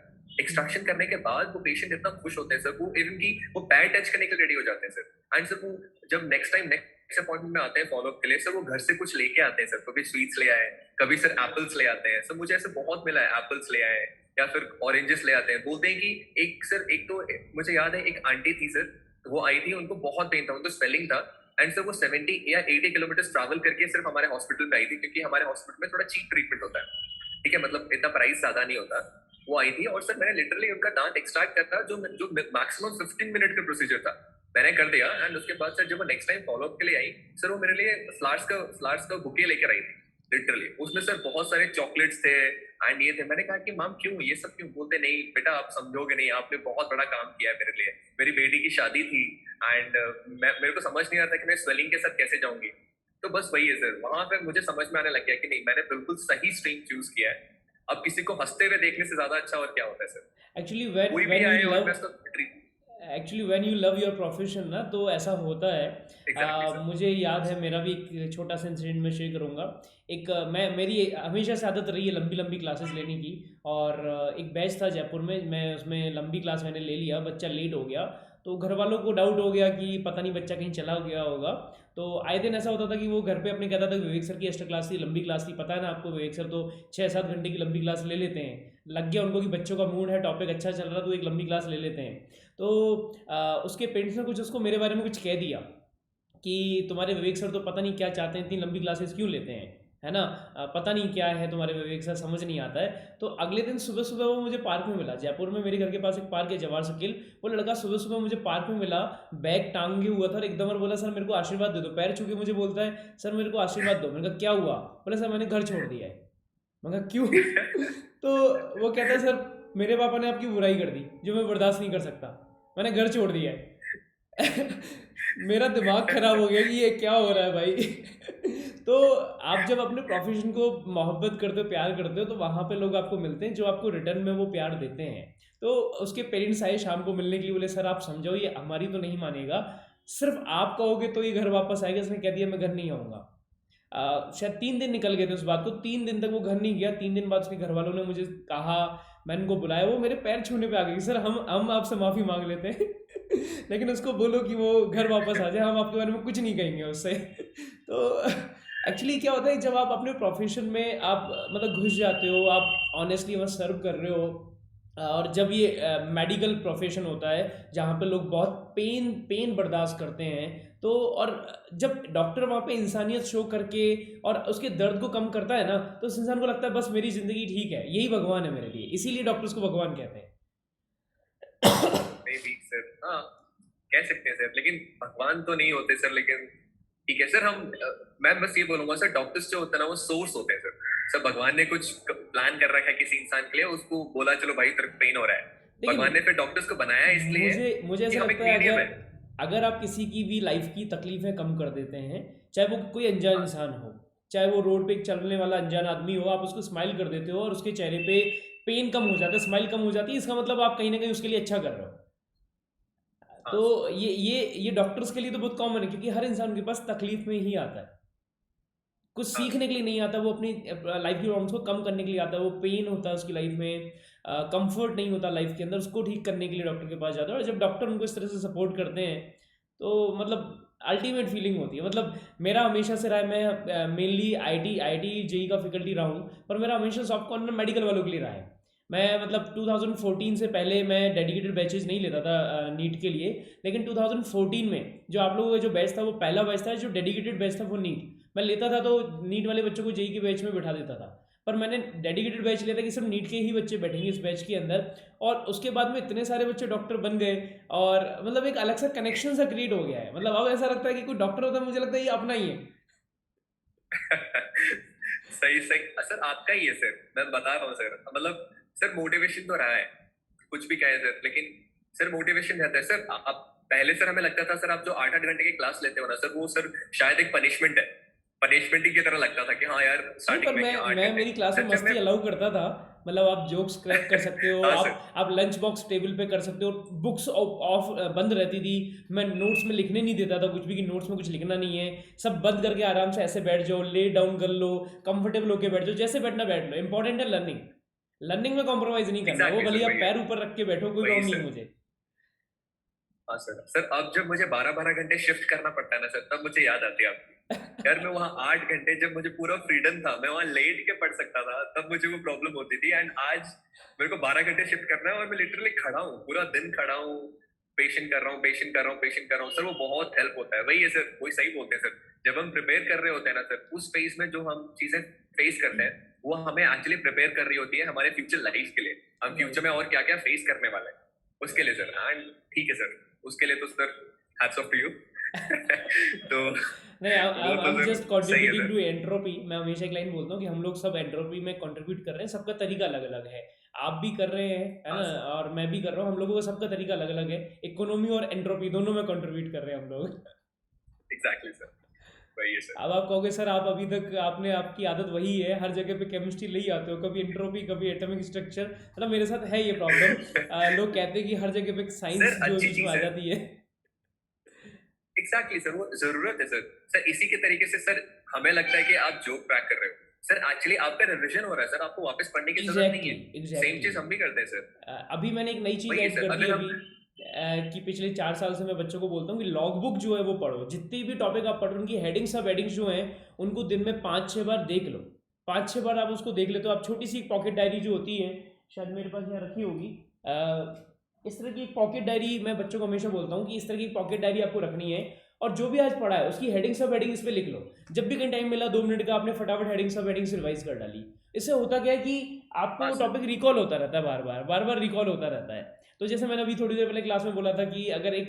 एक्सट्रैक्शन करने के बाद वो पेशेंट इतना खुश होते हैं सर, वो इवन की वो पैर टच करने के लिए रेडी हो जाते हैं सर। एंड सर वो जब नेक्स्ट अपॉइंटमेंट में आते हैं फॉलोअप के लिए सर, वो घर से कुछ लेके आते हैं सर, कभी स्वीट्स ले आए, कभी सर एप्पल्स ले आते हैं सर, मुझे ऐसे बहुत मिला है, एप्पल्स ले आए, या फिर ऑरेंजेस ले आते हैं, बोलते हैं कि एक तो मुझे याद है एक आंटी थी सर, वो आई थी, उनको बहुत पेन था, उनको स्वेलिंग था, एंड सर वो 70 या 80 किलोमीटर ट्रैवल करके सिर्फ हमारे हॉस्पिटल में आई थी, क्योंकि हमारे हॉस्पिटल में थोड़ा चीप ट्रीटमेंट होता है, ठीक है, मतलब इतना प्राइस ज्यादा नहीं होता। वो आई थी और सर मैंने लिटरली उनका दांत एक्सट्रैक्ट करता, जो मैक्सिमम 15 मिनट का प्रोसीजर था, मैंने कर दिया। एंड उसके बाद सर जब वो नेक्स्ट टाइम फॉलोअप के लिए आई, सर वो मेरे लिए फ्लावर्स का बुके लेकर आई थी लिटरली। उसमें सर बहुत सारे चॉकलेट्स थे एंड ये थे। मैंने कहा कि मैम क्यों ये सब क्यों? बोलते नहीं बेटा आप समझोगे नहीं, आपने बहुत बड़ा काम किया है मेरे लिए, मेरी बेटी की शादी थी एंड मेरे को समझ नहीं आता कि मैं स्वेलिंग के साथ कैसे जाऊंगी। तो बस वही है सर, वहां पे मुझे समझ में आने लग गया कि नहीं, मैंने बिल्कुल सही स्ट्रीम चूज किया है। अब किसी को हंसते हुए देखने से ज्यादा अच्छा और क्या होता है सर। एक्चुअली कोई भी आए और मैं उसको treat actually when you love your profession ना, तो ऐसा होता है। Exactly sir. मुझे याद है, मेरा भी एक छोटा सा इंसिडेंट मैं शेयर करूंगा। मेरी हमेशा से आदत रही है लंबी लंबी क्लासेस लेने की, और एक बैच था जयपुर में, मैं उसमें लंबी क्लास मैंने ले लिया, बच्चा लेट हो गया, तो घर वालों को डाउट हो गया कि पता नहीं बच्चा कहीं चला गया होगा। तो आए दिन ऐसा होता था कि वो घर पे अपने कहता था कि विवेक सर की एक्स्ट्रा क्लास थी, लंबी क्लास थी, पता है ना आपको विवेक सर तो 6-7 घंटे की लंबी क्लास ले लेते हैं। लग गया उनको कि बच्चों का मूड है, टॉपिक अच्छा चल रहा, तो एक लंबी क्लास ले लेते हैं। तो उसके पेरेंट्स ने कुछ उसको मेरे बारे में कुछ कह दिया कि तुम्हारे विवेक सर तो पता नहीं क्या चाहते हैं, इतनी लंबी क्लासेस क्यों लेते हैं, है ना, पता नहीं क्या है तुम्हारे विवेक सर, समझ नहीं आता है। तो अगले दिन सुबह सुबह वो मुझे पार्क में मिला, जयपुर में मेरे घर के पास एक पार्क है जवाहर सर्किल। वो लड़का सुबह सुबह मुझे पार्क में मिला, बैग टांगे हुआ था, और एकदम और बोला सर मेरे को आशीर्वाद दे दो, पैर छू के मुझे बोलता है सर मेरे को आशीर्वाद दो। मैंने कहा क्या हुआ? बोला सर मैंने घर छोड़ दिया है। मैं कहा क्यों? तो वो कहता है सर मेरे पापा ने आपकी बुराई कर दी जो मैं बर्दाश्त नहीं कर सकता, मैंने घर छोड़ दिया है। मेरा दिमाग खराब हो गया कि ये क्या हो रहा है भाई। तो आप जब अपने प्रोफेशन को मोहब्बत करते हो, प्यार करते हो, तो वहाँ पे लोग आपको मिलते हैं जो आपको रिटर्न में वो प्यार देते हैं। तो उसके पेरेंट्स आए शाम को मिलने के लिए, बोले सर आप समझाओ, ये हमारी तो नहीं मानेगा, सिर्फ आप कहोगे तो ये घर वापस आएगा। इसने कह दिया मैं घर नहीं आऊँगा। शायद 3 दिन निकल गए थे उस बात को, 3 दिन तक वो घर नहीं गया। 3 दिन बाद उसके घर वालों ने मुझे कहा, मैंने उनको बुलाया, वो मेरे पैर छूने पे आ गई, सर हम आपसे माफ़ी मांग लेते हैं। लेकिन उसको बोलो कि वो घर वापस आ जाए, हम आपके बारे में कुछ नहीं कहेंगे उससे। तो एक्चुअली क्या होता है, जब आप अपने प्रोफेशन में आप मतलब घुस जाते हो, आप ऑनेस्टली वहाँ सर्व कर रहे हो, और जब ये मेडिकल प्रोफेशन होता है जहाँ पे लोग बहुत पेन बर्दाश्त करते हैं, तो और जब डॉक्टर वहाँ पे इंसानियत शो करके और उसके दर्द को कम करता है ना, तो उस इंसान को लगता है बस मेरी ज़िंदगी ठीक है, यही भगवान है मेरे लिए, इसीलिए डॉक्टर्स को भगवान कहते हैं। मे बी सर, हाँ कह सकते हैं सर, लेकिन भगवान तो नहीं होते सर। लेकिन ठीक है सर, मैं बस ये बोलूंगा सर, डॉक्टर्स जो होते हैं ना वो सोर्स होते हैं सर। सर भगवान ने कुछ प्लान कर रखा है किसी इंसान के लिए, उसको बोला चलो भाई तेरे पेन हो रहा है, भगवान ने लेकिन फिर डॉक्टर्स को बनाया इसलिए मुझे कि ऐसा हम एक लगता है, मीडियम अगर है। अगर आप किसी की भी लाइफ की तकलीफें कम कर देते हैं, चाहे वो कोई अनजान इंसान हो, चाहे वो रोड पे एक चलने वाला अनजान आदमी हो, आप उसको स्माइल कर देते हो और उसके चेहरे पे पेन कम हो जाता है, स्माइल कम हो जाती है, इसका मतलब आप कहीं ना कहीं उसके लिए अच्छा कर रहे हो। हाँ तो ये डॉक्टर्स के लिए तो बहुत कॉमन है, क्योंकि हर इंसान के पास तकलीफ में ही आता है, कुछ हाँ सीखने के लिए नहीं आता, वो अपनी लाइफ की प्रॉब्लम्स को कम करने के लिए आता है। वो पेन होता है उसकी लाइफ में, कंफर्ट नहीं होता लाइफ के अंदर, उसको ठीक करने के लिए डॉक्टर के पास जाता है। और जब डॉक्टर उनको इस तरह से सपोर्ट करते हैं, तो मतलब अल्टीमेट फीलिंग होती है। मतलब मेरा हमेशा से रहा है, मैं मेनली आई टी जेई का फैकल्टी रहा हूँ, पर मेरा हमेशा सॉफ्ट कॉर्नर मेडिकल वालों के लिए रहा है। मैं मतलब 2014 से पहले मैं डेडिकेटेड बैचेज नहीं लेता था नीट के लिए, लेकिन 2014 में जो आप लोगों का जो बैच था वो पहला बैच था जो डेडिकेटेड बैच था, वो नीट मैं लेता था। तो नीट वाले बच्चों को जेई के बैच में बैठा देता था, पर मैंने डेडिकेटेड बैच लिया था कि सिर्फ नीट के ही बच्चे बैठेंगे इस बैच के अंदर। और उसके बाद में इतने सारे बच्चे डॉक्टर बन गए, और मतलब एक अलग सा कनेक्शन सा क्रिएट हो गया है। मतलब अब ऐसा लगता है कि कोई डॉक्टर होता है, मुझे लगता है ये अपना ही है। सही सही सर, आपका ही है सर, मैं बता रहा हूँ सर। मतलब सर मोटिवेशन तो रहा है, कुछ भी कहे सर, लेकिन सर मोटिवेशन रहता है सर। आप पहले सर हमें लगता था सर, आप जो 8-8 घंटे की क्लास लेते हो ना सर, वो सर शायद एक पनिशमेंट है, पनिशमेंट ही की तरह लगता था कि हाँ यार नहीं, पर स्टार्टिंग में कि 8 मैं घंटे मेरी क्लास में सर जब मैं मस्ती अलाउ करता था। मतलब आप जोक्स क्रैक कर सकते हो, हाँ सर। आप लंच बॉक्स टेबल पे कर सकते हो, बुक्स ऑफ बंद रहती थी, मैं नोट्स में लिखने नहीं देता था कुछ भी, कि नोट्स में कुछ लिखना नहीं है, सब बंद करके आराम से ऐसे बैठ जाओ, ले डाउन कर लो, कंफर्टेबल होके बैठ जाओ, जैसे बैठना बैठ लो। इंपॉर्टेंट है लर्निंग, लर्निंग में कॉम्प्रोमाइज नहीं करना, वो एग्जैक्टली भले सर, आप वही है, पैर ऊपर रख के बैठो, कोई वही प्रॉब्लम नहीं है सर। मुझे। हाँ सर सर, अब जब मुझे 12-12 घंटे शिफ्ट करना पड़ता है ना सर, तब मुझे याद आती है आपकी। यार मैं वहाँ 8 घंटे, जब मुझे पूरा फ्रीडम था, मैं वहाँ लेट के पढ़ सकता था, तब मुझे वो प्रॉब्लम होती थी। एंड आज मेरे को 12 घंटे शिफ्ट करना है और मैं लिटरली खड़ा हूँ, पूरा दिन खड़ा हूँ, पेशेंट कर रहा हूँ, पेशेंट कर रहा हूँ, पेशेंट कर रहा हूँ। सर वो बहुत हेल्प होता है। वही है सर, वही सही बोलते हैं सर। जब हम प्रिपेयर कर रहे होते हैं ना सर, उस फेज में जो हम चीजें फेस करते हैं, वो हमें एक्चुअली प्रिपेयर कर रही होती है हमारे फ्यूचर लाइफ के लिए। हम फ्यूचर में और क्या क्या फेस करने वाले हैं उसके लिए सर। एंड ठीक है सर, उसके लिए तो sir hats off to you. तो नहीं, वो आई तो एम सर जस्ट सही है कंट्रीब्यूटिंग सर। To entropy. मैं हमेशा एक लाइन बोलता हूँ कि हम लोग सब एंट्रोपी में कंट्रीब्यूट कर रहे हैं, सबका तरीका अलग अलग है। आप भी कर रहे हैं, है हाँ ना, सर, और मैं भी कर रहा हूँ, हम लोगों का सबका तरीका अलग अलग है। इकोनॉमी और एंट्रोपी दोनों में कंट्रीब्यूट कर रहे हैं हम लोग। एग्जैक्टली सर, वही है सर। अब आप कहोगे सर आप अभी तक आपने आपकी आदत वही है, हर जगह पे केमिस्ट्री ले ही आते हो, कभी एंट्रोपी कभी एटॉमिक स्ट्रक्चर। मतलब मेरे साथ है ये प्रॉब्लम। लोग कहते हैं कि हर जगह पे साइंस सर जो अच्छी बीच में चीज आ है। जाती है। एग्जैक्टली सर, वो जरूरत है सर। सर इसी के तरीके से सर, हमें लगता है कि आप जो क्रैक कर रहे हो सर, एक्चुअली आपका रिवीजन हो रहा है सर, आपको वापस पढ़ने की जरूरत नहीं एग्जैक्टली है। Same exactly. चीज हम भी करते हैं सर। अभी मैंने एक नई चीज़ वही है ऐड सर, कर दी अगर अभी, हम कि पिछले 4 साल से मैं बच्चों को बोलता हूँ कि लॉग बुक जो है वो पढ़ो। जितनी भी टॉपिक आप पढ़ रहे हो उनकी हेडिंग सब हेडिंग्स जो हैं उनको दिन में 5-6 बार देख लो। 5-6 बार आप उसको देख लेते हो। आप छोटी सी पॉकेट डायरी जो होती है, शायद मेरे पास यहाँ रखी होगी, इस तरह की पॉकेट डायरी मैं बच्चों को हमेशा बोलता हूँ कि इस तरह की पॉकेट डायरी आपको रखनी है। और जो भी आज पढ़ा है उसकी हेडिंग सब हेडिंग इस पे लिख लो। जब भी कहीं टाइम मिला 2 मिनट का, आपने फटाफट हेडिंग सब हेडिंग से रिवाइज कर डाली। इससे होता क्या है कि आपको हाँ वो सर, टॉपिक रिकॉल होता रहता है, बार बार रिकॉल होता रहता है। तो जैसे मैंने अभी थोड़ी देर पहले क्लास में बोला था कि अगर एक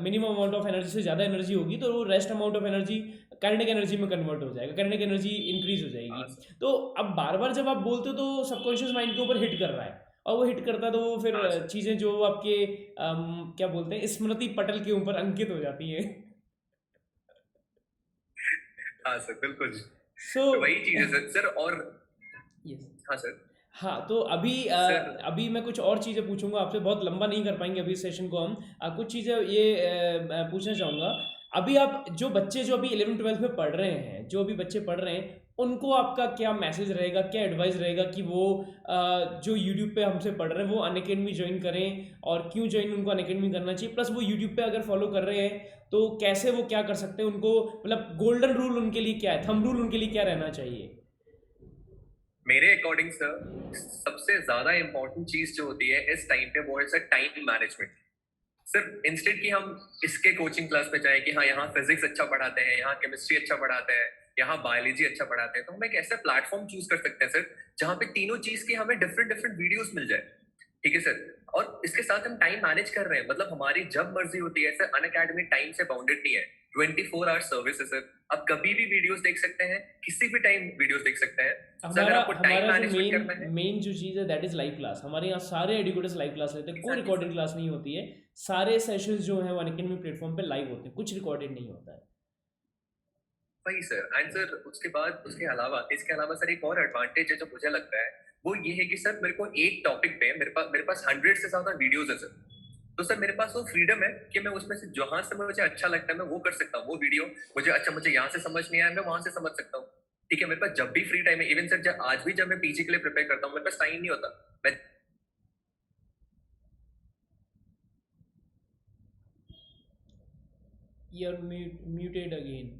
मिनिमम अमाउंट ऑफ एनर्जी से ज़्यादा एनर्जी होगी तो rest amount of energy kinetic energy में कन्वर्ट हो जाएगा, काइनेटिक एनर्जी इंक्रीज हो जाएगी। हाँ सर, तो अब बार बार जब आप बोलते हो तो सबकॉन्शियस माइंड के ऊपर हिट कर रहा है, और वो हिट करता है तो वो फिर हाँ सर, चीज़ें जो आपके क्या बोलते हैं, स्मृति पटल के ऊपर अंकित हो जाती हैं। हाँ सर, बिल्कुल। सो तो वही चीज है सर। सर और यस। हाँ सर, हाँ, तो अभी सर अभी मैं कुछ और चीज़ें पूछूंगा आपसे, बहुत लंबा नहीं कर पाएंगे अभी सेशन को हम। कुछ चीज़ें ये पूछना चाहूँगा। अभी आप जो अभी 11th 12th में पढ़ रहे हैं, जो अभी बच्चे पढ़ रहे हैं, उनको आपका क्या मैसेज रहेगा, क्या एडवाइस रहेगा कि वो जो यूट्यूब पे हमसे पढ़ रहे हैं वो अनअकैडमी ज्वाइन करें, और क्यों ज्वाइन उनको अनअकैडमी करना चाहिए, प्लस वो यूट्यूब पे अगर फॉलो कर रहे हैं तो कैसे वो क्या कर सकते हैं, उनको मतलब गोल्डन रूल उनके लिए क्या है, थंब रूल उनके लिए क्या रहना चाहिए? मेरे अकॉर्डिंग सर, सबसे ज्यादा इंपॉर्टेंट चीज जो होती है इस टाइम पे, वो है sir time management. Sir instant कि हम इसके कोचिंग क्लास में जाएं कि हाँ यहाँ फिजिक्स अच्छा पढ़ाते हैं, यहाँ केमिस्ट्री अच्छा पढ़ाते हैं, यहाँ बायोलॉजी अच्छा पढ़ाते हैं, तो हम एक ऐसा प्लेटफॉर्म चूज कर सकते हैं सर जहाँ पे तीनों चीज की हमें डिफरेंट डिफरेंट वीडियोस मिल जाए। ठीक है सर। और इसके साथ हम टाइम मैनेज कर रहे हैं, मतलब हमारी जब मर्जी होती है सर। अनअकैडमी टाइम से बाउंडेड नहीं है, 24 आवर सर्विस है सर। आप कभी भी वीडियोस देख सकते हैं, किसी भी टाइम वीडियोस देख सकते हैं सर। अगर हमारा आपको टाइम हमारा जो मैनेजमेंट मेन करना है। मेन जो चीज़ है दैट इज़ लाइव क्लास। हमारे यहाँ सारे एडुकेटर्स लाइव क्लास लेते हैं, कोई एग्जैक्टली रिकॉर्डेड सर, क्लास नहीं होती है। सारे सेशंस जो हैं वो अनअकैडमी प्लेटफॉर्म पे लाइव होते हैं, कुछ रिकॉर्डेड नहीं होता है। वही सर। एंड सर उसके बाद, उसके अलावा, इसके अलावा सर एक और एडवांटेज है जो मुझे लगता है, वो ये है कि सर मेरे को एक टॉपिक पे मेरे पास 100 से ज्यादा वीडियोस है सर। तो सर मेरे पास वो फ्रीडम है कि मैं उसमें से जहां से मुझे अच्छा लगता है मैं वो कर सकता हूँ। वो वीडियो मुझे अच्छा, मुझे यहाँ से समझ नहीं आया, मैं वहां से समझ सकता हूँ। ठीक है, मेरे पास जब भी फ्री टाइम है, इवन सर जब आज भी जब मैं पीजी के लिए प्रिपेयर करता हूँ, मेरे पास टाइम नहीं होता। मैं you are muted again.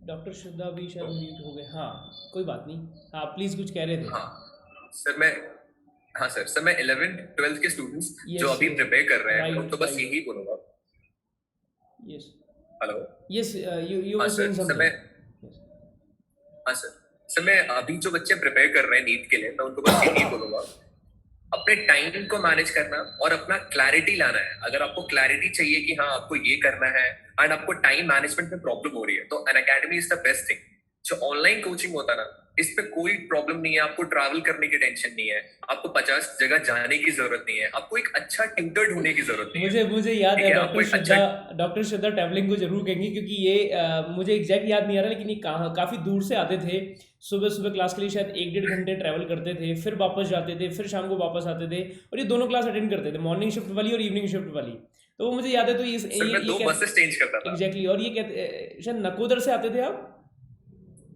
Doctor Shraddha भी शायद म्यूट हो गए। हाँ, कोई बात नहीं। हाँ, प्लीज़ कुछ कह रहे थे। हाँ सर, मैं हाँ सर मैं 11th 12th के स्टूडेंट्स जो यस, अभी प्रिपेयर कर रहे हैं, मैं राइट उनको बस राइट। यही बोलूंगा। Yes hello. यस, यू हाँ वर सेइंग सर समथिंग। मैं हाँ सर मैं अभी जो बच्चे प्रिपेयर कर रहे हैं नीट के लिए, मैं उनको बस यही बोलूंगा, अपने टाइम को मैनेज करना और अपना क्लैरिटी लाना है। अगर आपको क्लैरिटी चाहिए कि हाँ आपको ये करना है, एंड आपको टाइम मैनेजमेंट में प्रॉब्लम हो रही है, तो Unacademy is the best thing. जो ऑनलाइन कोचिंग होता है ना, इस पे कोई प्रॉब्लम नहीं है, आपको ट्रैवल करने की टेंशन नहीं है, आपको 50 जगह जाने की जरूरत नहीं है, आपको एक अच्छा ट्यूटर ढूंढने की जरूरत नहीं है। मुझे याद ठीक है है, आपको एक अच्छा डॉक्टर श्रद्धा ट्रैवलिंग को जरूर कहेंगे, क्योंकि ये मुझे एग्जैक्ट याद नहीं आ रहा, लेकिन ये काफ़ी दूर से आते थे। सुबह सुबह क्लास के लिए शायद 1-1.5 घंटे ट्रैवल करते थे, फिर वापस जाते थे, फिर शाम को वापस आते थे, और ये दोनों क्लास अटेंड करते थे, मॉर्निंग शिफ्ट वाली और इवनिंग शिफ्ट वाली। तो वो मुझे याद है। तो सर मैं ये 2 बसेस चेंज करता था। एग्जैक्टली। और ये कहते शायद नकोदर से आते थे आप?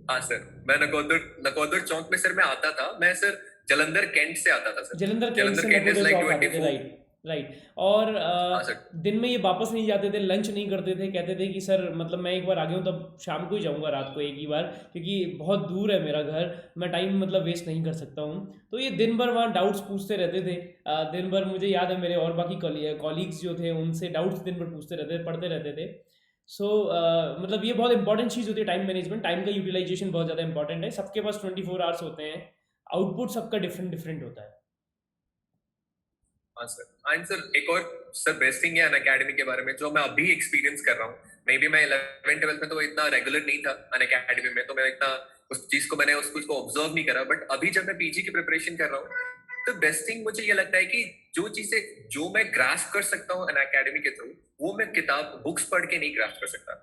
हाँ सर, मैं नकोदर नकोदर चौक में सर मैं आता था। मैं सर जलंधर कैंट से आता था सर। जलंधर कैंट से जलंधर कैंट इज नकोदय लाइक चौक आते थे, 24। Right right. और हाँ सर। दिन में ये वापस नहीं जाते थे, लंच नहीं करते थे, कहते थे कि सर मतलब मैं एक बार आ गया हूँ तब शाम को ही जाऊँगा, रात को एक ही बार, क्योंकि बहुत दूर है मेरा घर, मैं टाइम मतलब वेस्ट नहीं कर सकता हूँ। तो ये दिन भर वहाँ डाउट्स पूछते रहते थे। दिन भर मुझे याद है मेरे और बाकी कॉलीग्स जो थे उनसे डाउट्स दिन भर पूछते रहते थे, पढ़ते रहते थे। सो मतलब ये बहुत इंपॉर्टेंट चीज़ होती है, टाइम मैनेजमेंट, टाइम का यूटिलाइजेशन बहुत ज़्यादा इंपॉर्टेंट है। सबके पास 24 आवर्स होते हैं, आउटपुट सबका डिफरेंट डिफरेंट होता है। हाँ सर। एंड सर एक और सर बेस्ट थिंग है अन अकेडमी के बारे में जो मैं अभी एक्सपीरियंस कर रहा हूँ। मे बी मैं 11th 12th में तो इतना रेगुलर नहीं था अन अकेडमी में, तो मैं इतना उस चीज को मैंने उस कुछ को ऑब्जर्व नहीं करा। बट अभी जब मैं पीजी की प्रिपरेशन कर रहा हूँ तो बेस्ट थिंग मुझे ये लगता है कि जो चीजें जो मैं ग्रास्प कर सकता हूँ अन अकेडमी के थ्रू, वो मैं किताब बुक्स पढ़ के नहीं ग्रास्प कर सकता।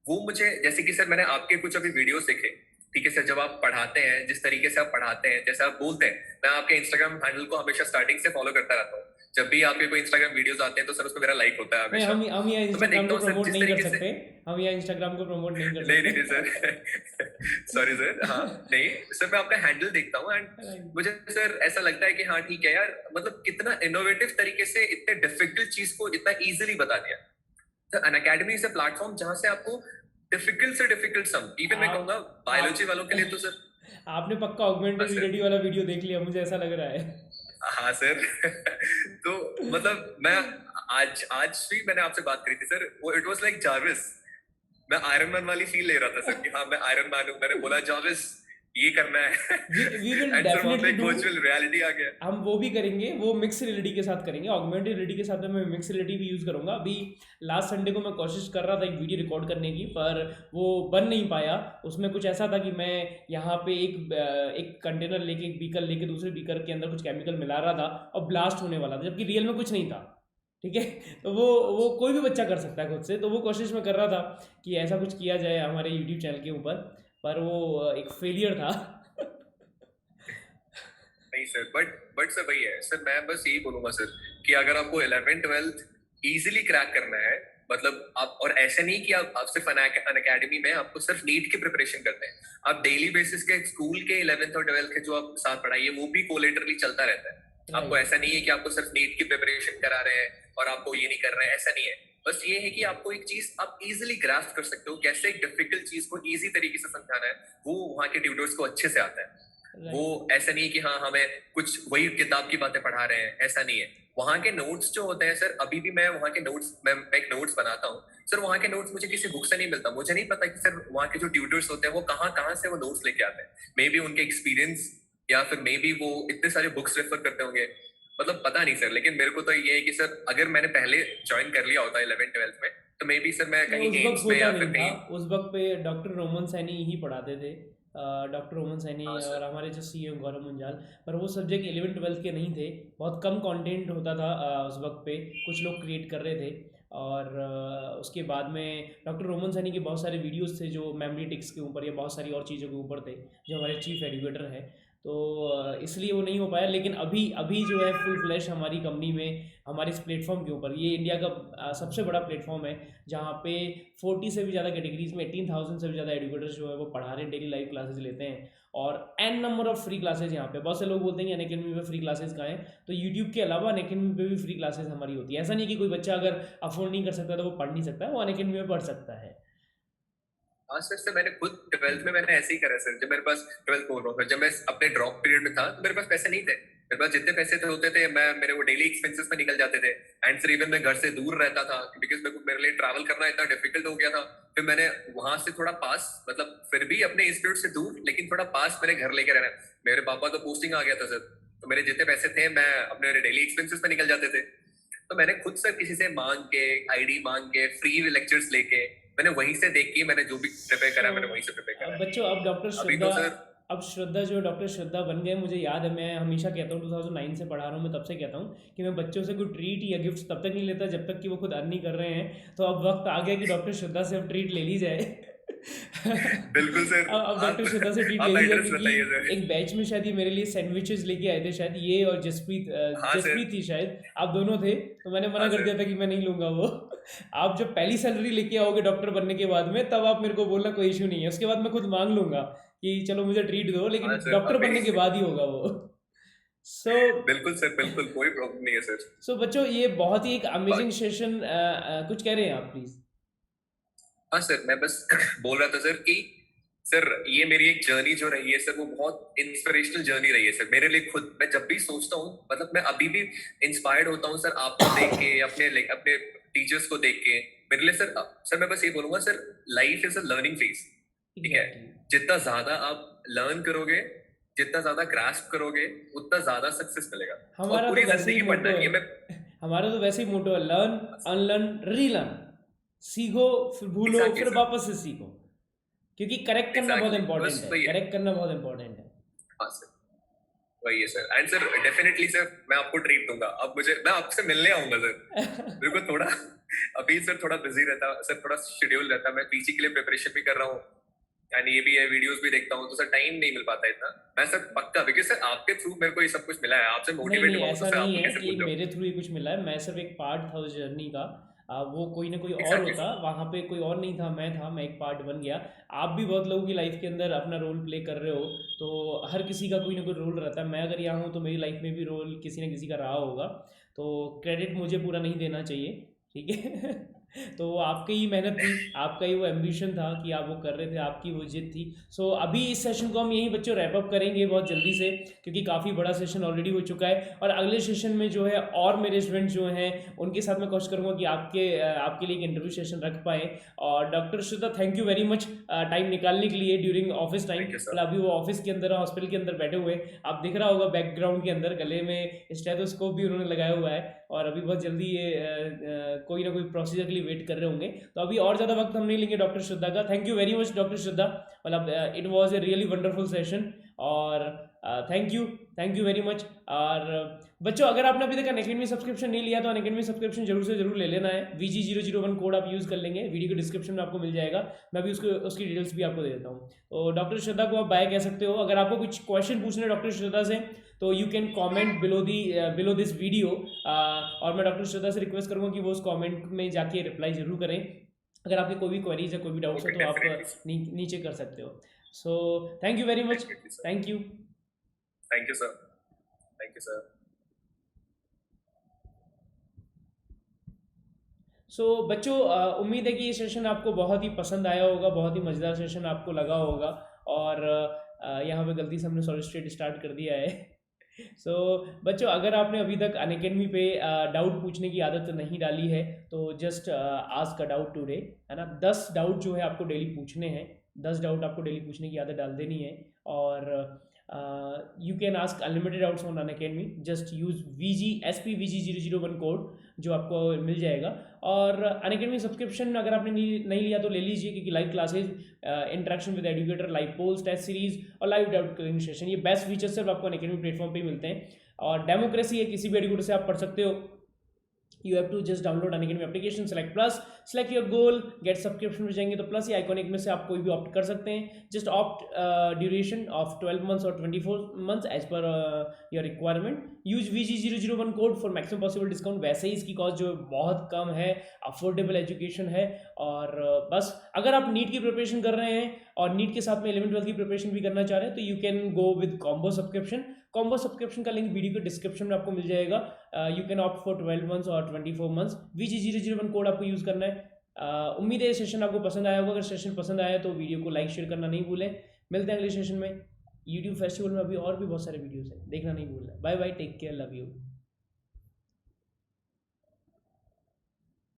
वो मुझे जैसे कि सर मैंने आपके कुछ अभी वीडियोस देखे, ठीक है सर, जब आप पढ़ाते हैं, जिस तरीके से आप पढ़ाते हैं, जैसे आप बोलते हैं, मैं आपके इंस्टाग्राम हैंडल को हमेशा स्टार्टिंग से फॉलो करता रहता हूँ। जब भी आपके कोई इंस्टाग्राम वीडियोस आते हैं तो सर उसमें मेरा लाइक होता है नहीं, हमेशा। हम यहाँ तो मैं इंस्टाग्राम देखता को हूँ सर प्रमोट जिस नहीं कर तरीके से, सकते, हम यहाँ इंस्टाग्राम को प्रमोट नहीं कर नहीं सकते। नहीं नहीं सर सॉरी सर, हाँ नहीं सर, मैं आपका हैंडल देखता हूँ एंड Right. मुझे सर ऐसा लगता है कि हाँ ठीक है यार, मतलब कितना इनोवेटिव तरीके से इतने डिफिकल्ट चीज को इतना इजीली बता दिया। तो अन अकेडमी इज अ प्लेटफॉर्म जहां से आपको डिफिकल्ट से डिफिकल्ट सम, इवन मैं आप कहूंगा बायोलॉजी वालों के लिए तो सर। आपने पक्का हाँ ऑगमेंटेड सर। रियलिटी वाला वीडियो देख लिया, मुझे ऐसा लग रहा है। हाँ सर तो मतलब मैं आज आज भी मैंने आपसे बात करी थी सर, वो इट वाज लाइक जार्विस, मैं आयरन मैन वाली फील ले रहा था सर कि हाँ मैं आयरन मैन हूँ। मैंने बोला जार्विस ये करना है वी विल एंड सर वहाँ पे डेफिनेटली एक डू, वर्चुअल रियलिटी आ गया। हम वो भी करेंगे, वो मिक्स रियलिटी के साथ करेंगे, ऑगमेंटेड रियलिटी के साथ में मैं मिक्स रियलिटी भी यूज़ करूंगा। अभी लास्ट संडे को मैं कोशिश कर रहा था एक वीडियो रिकॉर्ड करने की, पर वो बन नहीं पाया। उसमें कुछ ऐसा था कि मैं यहाँ पे एक कंटेनर लेके, एक बीकर लेके दूसरे बीकर के अंदर कुछ केमिकल मिला रहा था और ब्लास्ट होने वाला था, जबकि रियल में कुछ नहीं था। ठीक है, तो वो कोई भी बच्चा कर सकता है खुद से। तो वो कोशिश मैं कर रहा था कि ऐसा कुछ किया जाए हमारे यूट्यूब चैनल के ऊपर, पर वो एक फेलियर था। नहीं सर, बट सर वही है सर, मैं बस यही बोलूंगा सर कि अगर आपको 11th 12th इजीली क्रैक करना है, मतलब आप, और ऐसा नहीं कि आप सिर्फ अन अकेडमी में आपको सिर्फ नीट की प्रिपरेशन करते हैं, आप डेली बेसिस के स्कूल के 11th और 12th के जो आप साथ पढ़ाइए वो भी कोलेटरली चलता रहता है। आपको ऐसा नहीं है कि आपको सिर्फ नीट की प्रिपरेशन करा रहे हैं और आपको ये नहीं कर रहे हैं, ऐसा नहीं है। बस ये है कि आपको एक चीज आप इजीली ग्रास्प कर सकते हो, कैसे एक डिफिकल्ट चीज को इजी तरीके से समझाना है, वो वहाँ के ट्यूटर्स को अच्छे से आता है। वो ऐसा नहीं है कि हाँ हमें कुछ वही किताब की बातें पढ़ा रहे हैं, ऐसा नहीं है। वहाँ के नोट्स जो होते हैं सर, अभी भी मैं वहाँ के नोट्स, मैं एक नोट्स बनाता हूँ सर, वहाँ के नोट्स मुझे किसी बुक से नहीं मिलता। मुझे नहीं पता कि सर वहाँ के जो ट्यूटर्स होते हैं वो कहाँ कहाँ से वो नोट्स लेके आते हैं। मे बी उनके एक्सपीरियंस, या फिर मे बी वो इतने सारे बुक्स रेफर करते होंगे, मतलब पता नहीं सर। लेकिन मेरे को तो ये है कि सर अगर मैंने पहले ज्वाइन कर लिया होता 11th 12th में, तो मे बी सर मैं कहीं उस वक्त एम्स में होता या नहीं फिर था, कहीं। उस वक्त पे डॉक्टर रोमन सैनी ही पढ़ाते थे, डॉक्टर रोमन सैनी हाँ और सर। हमारे जो सीईओ गौरव मुंजाल। पर वो सब्जेक्ट 11th 12th के नहीं थे, बहुत कम कंटेंट होता था उस वक्त पे, कुछ लोग क्रिएट कर रहे थे। और उसके बाद में डॉक्टर रोमन सैनी के बहुत सारे वीडियोस थे जो मेमोरी टिक्स के ऊपर या बहुत सारी और चीज़ों के ऊपर थे, जो हमारे चीफ एडुकेटर है। तो इसलिए वो नहीं हो पाया। लेकिन अभी अभी जो है फुल फ्लैश हमारी कंपनी में, हमारे इस प्लेटफॉर्म के ऊपर, ये इंडिया का सबसे बड़ा प्लेटफॉर्म है जहाँ पे 40 से भी ज़्यादा कैटेगरीज में 18,000 से भी ज़्यादा एडुकेटर्स जो है वो पढ़ा रहे हैं, डेली लाइव क्लासेस लेते हैं, और n number of free classes यहाँ पे। बहुत से लोग बोलते हैं कि अनअकैडमी पे फ्री क्लासेस कहाँ हैं, तो यूट्यूब के अलावा अनअकैडमी पे भी फ्री क्लासेस हमारी होती है। ऐसा नहीं कि कोई बच्चा अगर अफोर्ड नहीं कर सकता तो वो पढ़ नहीं सकता, वो अनअकैडमी में पढ़ सकता है। हाँ सर मैंने खुद 12th में मैंने ऐसे ही करा सर। जब मेरे पास 12th बोल रहा हूँ, जब मैं अपने ड्रॉप पीरियड में था तो मेरे पास पैसे नहीं थे। मेरे पास जितने पैसे थे होते थे, मैं मेरे वो डेली एक्सपेंसेस में निकल जाते थे। एंड सर इवन मैं घर से दूर रहता था बिकॉज मेरे लिए ट्रैवल करना इतना डिफिकल्ट हो गया था। फिर मैंने वहां से थोड़ा पास, मतलब फिर भी अपने इंस्टीट्यूट से दूर लेकिन थोड़ा पास मेरे घर लेके रहना। मेरे पापा का पोस्टिंग आ गया था सर, तो मेरे जितने पैसे थे मैं अपने डेली एक्सपेंसेस में निकल जाते थे। तो मैंने खुद सर किसी से मांग के, आईडी मांग के, फ्री लेक्चर्स लेके, मैंने वहीं से देख के मैंने जो भी प्रिपेयर करा मैंने वहीं से प्रिपेयर करा। बच्चों अब डॉक्टर अभी श्रद्धा, तो सर, अब श्रद्धा जो डॉक्टर श्रद्धा बन गए, मुझे याद है, मैं हमेशा कहता हूँ 2009 से पढ़ा रहा हूँ, मैं तब से कहता हूँ कि मैं बच्चों से कोई ट्रीट या गिफ्ट तब तक नहीं लेता जब तक कि वो खुद अर्न नहीं कर रहे हैं। तो अब वक्त आ गया कि डॉक्टर श्रद्धा से अब ट्रीट ले ली जाए। बिल्कुल सर। अब डॉक्टर श्रद्धा से ट्रीट आप ले ली जाए, एड्रेस बताइए क्योंकि सर। एक बैच में शायद ये मेरे लिए सैंडविचेस लेके आए थे, शायद ये और जसप्रीत, हाँ सर। जसप्रीत थी शायद, आप दोनों थे। तो मैंने मना हाँ कर सर। दिया था कि मैं नहीं लूंगा वो। आप जब पहली सैलरी लेके आओगे डॉक्टर बनने के बाद में, तब आप मेरे को बोलना, कोई इशू नहीं है, उसके बाद मैं खुद मांग लूंगा कि चलो मुझे ट्रीट दो, लेकिन हाँ सर, डॉक्टर अभी बनने के बाद ही होगा वो। सो बिल्कुल सर, बिल्कुल कोई प्रॉब्लम नहीं है सर। सो बच्चों, ये बहुत ही एक अमेजिंग सेशन, कुछ कह रहे हैं आप प्लीज? हाँ सर, मैं बस बोल रहा था सर कि सर ये मेरी एक जर्नी जो रही है सर, वो बहुत इंस्पिरेशनल जर्नी रही है सर मेरे लिए खुद। मैं जब भी सोचता हूँ, मतलब मैं अभी भी इंस्पायर्ड होता हूँ सर, आपको देख के, अपने अपने टीचर्स को देख के। मेरे लिए सर, सर मैं बस ये बोलूंगा sir, life is a learning phase, ठीक है? एग्जैक्टली। जितना ज्यादा आप लर्न करोगे, जितना ज्यादा ग्रास्प करोगे, उतना ज्यादा सक्सेस मिलेगा। और हमारा तो पूरी वैसे ही जिंदगी मोटो पढ़ना नहीं है मैं। है। हमारा तो वैसे ही मोटो है, लर्न, अनलर्न, रीलर्न। सीखो, फिर भूलो, एग्जैक्टली फिर सर, वापस से सीखो। क्योंकि करेक्ट करना बहुत एग्जैक्टली इंपॉर्टेंट बस है, वही है। करेक्ट करना बहुत इंपॉर्टेंट है। हाँ सर, वही है sir. And sir definitely sir, मैं आपको ट्रीट दूंगा। अब मैं आपसे मिलने आऊंगा सर। मेरे को थोड़ा अभी सर थोड़ा बिजी रहता सर, थोड़ा शेड्यूल रहता। मैं पीजी के लिए प्रिपरेशन भी कर रहा हूँ, एंड ये भी है, वीडियोस भी देखता हूँ, तो सर टाइम नहीं मिल पाता इतना। मैं सर पक्का, बिकॉज सर आपके थ्रू मेरे को ये सब कुछ मिला है, आपसे नहीं मोटिवेट नहीं, हुआ हूँ, तो ऐसा सर नहीं आपको है कैसे कि भूल जाऊँ? मेरे थ्रू ही कुछ मिला है। मैं सिर्फ एक पार्ट था उस जर्नी का। वो कोई ना कोई और एग्जैक्टली होता, सर, वहाँ पे कोई और नहीं था, मैं था, मैं एक पार्ट बन गया। आप भी बहुत लोगों की लाइफ के अंदर अपना रोल प्ले कर रहे हो, तो हर किसी का कोई ना कोई रोल रहता है। मैं अगर यहाँ हूँ तो मेरी लाइफ में भी रोल किसी न किसी का रहा होगा, तो क्रेडिट मुझे पूरा नहीं देना चाहिए, ठीक है? तो वो आपकी ही मेहनत थी, आपका ही वो एम्बिशन था कि आप वो कर रहे थे, आपकी वो जिद थी। सो अभी इस सेशन को हम यहीं बच्चों रैप अप करेंगे बहुत जल्दी से, क्योंकि काफ़ी बड़ा सेशन ऑलरेडी हो चुका है। और अगले सेशन में जो है और मेरे स्टूडेंट जो हैं उनके साथ मैं कोशिश करूँगा कि आपके लिए एक इंटरव्यू सेशन रख पाएँ। और doctor Shraddha, thank you very much time निकालने के लिए during office time. Thank you मतलब सर। अभी वो ऑफिस के अंदर, हॉस्पिटल के अंदर बैठे हुए हैं, आप दिख रहा होगा बैकग्राउंड के अंदर गले में स्टेथोस्कोप भी उन्होंने लगाया हुआ है। और अभी बहुत जल्दी ये कोई ना कोई प्रोसीजर के लिए वेट कर रहे होंगे। तो अभी और ज़्यादा वक्त हम नहीं लेंगे डॉक्टर श्रद्धा का। Thank you very much doctor Shraddha, मतलब it was a really wonderful session. और थैंक यू वेरी मच। और बच्चों, अगर आपने अभी तक अनअकैडमी सब्सक्रिप्शन नहीं लिया तो अनअकैडमी सब्सक्रिप्शन जरूर से जरूर ले लेना है। VG001 कोड आप यूज़ कर लेंगे, वीडियो के डिस्क्रिप्शन में आपको मिल जाएगा। मैं भी उसकी डिटेल्स भी आपको दे देता हूँ। तो डॉक्टर श्रद्धा को आप बाय कह सकते हो। अगर आपको कुछ क्वेश्चन पूछने डॉक्टर श्रद्धा से, तो you can comment below this video. और मैं डॉक्टर श्रद्धा से रिक्वेस्ट करूँगा कि वो उस कॉमेंट में जाके रिप्लाई जरूर करें। अगर आपकी कोई भी क्वेरीज या कोई भी डाउट्स है ओके, तो आप डेफिनेटली सर, नीचे कर सकते हो। So thank you very much. Definitely sir. Thank you. Thank you sir, thank you sir. So बच्चों, उम्मीद है कि ये सेशन आपको बहुत ही पसंद आया होगा, बहुत ही मज़ेदार सेशन आपको लगा होगा। और यहाँ पे गलती से हमने सॉलिड स्टेट स्टार्ट कर दिया है। सो बच्चों, अगर आपने अभी तक अनअकैडमी पे डाउट पूछने की आदत नहीं डाली है, तो just ask a doubt today, है ना? 10 डाउट जो है आपको डेली पूछने हैं, 10 डाउट आपको डेली पूछने की आदत डाल देनी है। और you can ask unlimited doubts on Unacademy, just use VG001 code जो आपको मिल जाएगा। और अनअकैडमी सब्सक्रिप्शन अगर आपने नहीं लिया तो ले लीजिए, क्योंकि live classes, interaction with educator, live polls, test series और लाइव डाउट क्लियरिंग सेशन, ये बेस्ट फीचर्स सिर्फ आपको अनअकैडमी प्लेटफॉर्म पे मिलते हैं। और डेमोक्रेसी है, किसी भी एजुकेटर से आप पढ़ सकते हो। You have to just download Unacademy application, select plus, select your goal, get subscription में जाएंगे तो प्लस या आइकॉनिक में से आप कोई भी ऑप्ट कर सकते हैं। Just opt duration of 12 months और 24 months as per your requirement. Use VG001 code for maximum possible discount. वैसे ही इसकी कॉस्ट जो बहुत कम है, अफोर्डेबल एजुकेशन है। और बस अगर आप नीट की प्रिपरेशन कर रहे हैं और नीट के साथ में 11th-12th की प्रिपरेशन भी करना चाह रहे हैं, तो you can go with combo subscription. Combo subscription का लिंक वीडियो के डिस्क्रिप्शन में आपको मिल जाएगा। You can opt for 12 months और 24 months। VG001 कोड आपको यूज़ करना है। उम्मीद है ये सेशन आपको पसंद आया होगा। अगर सेशन पसंद आया तो वीडियो को लाइक शेयर करना नहीं भूलें। मिलते हैं अगले सेशन में। यूट्यूब फेस्टिवल में अभी और भी बहुत सारे वीडियोस हैं, देखना नहीं भूलना। Bye bye, take care, love you.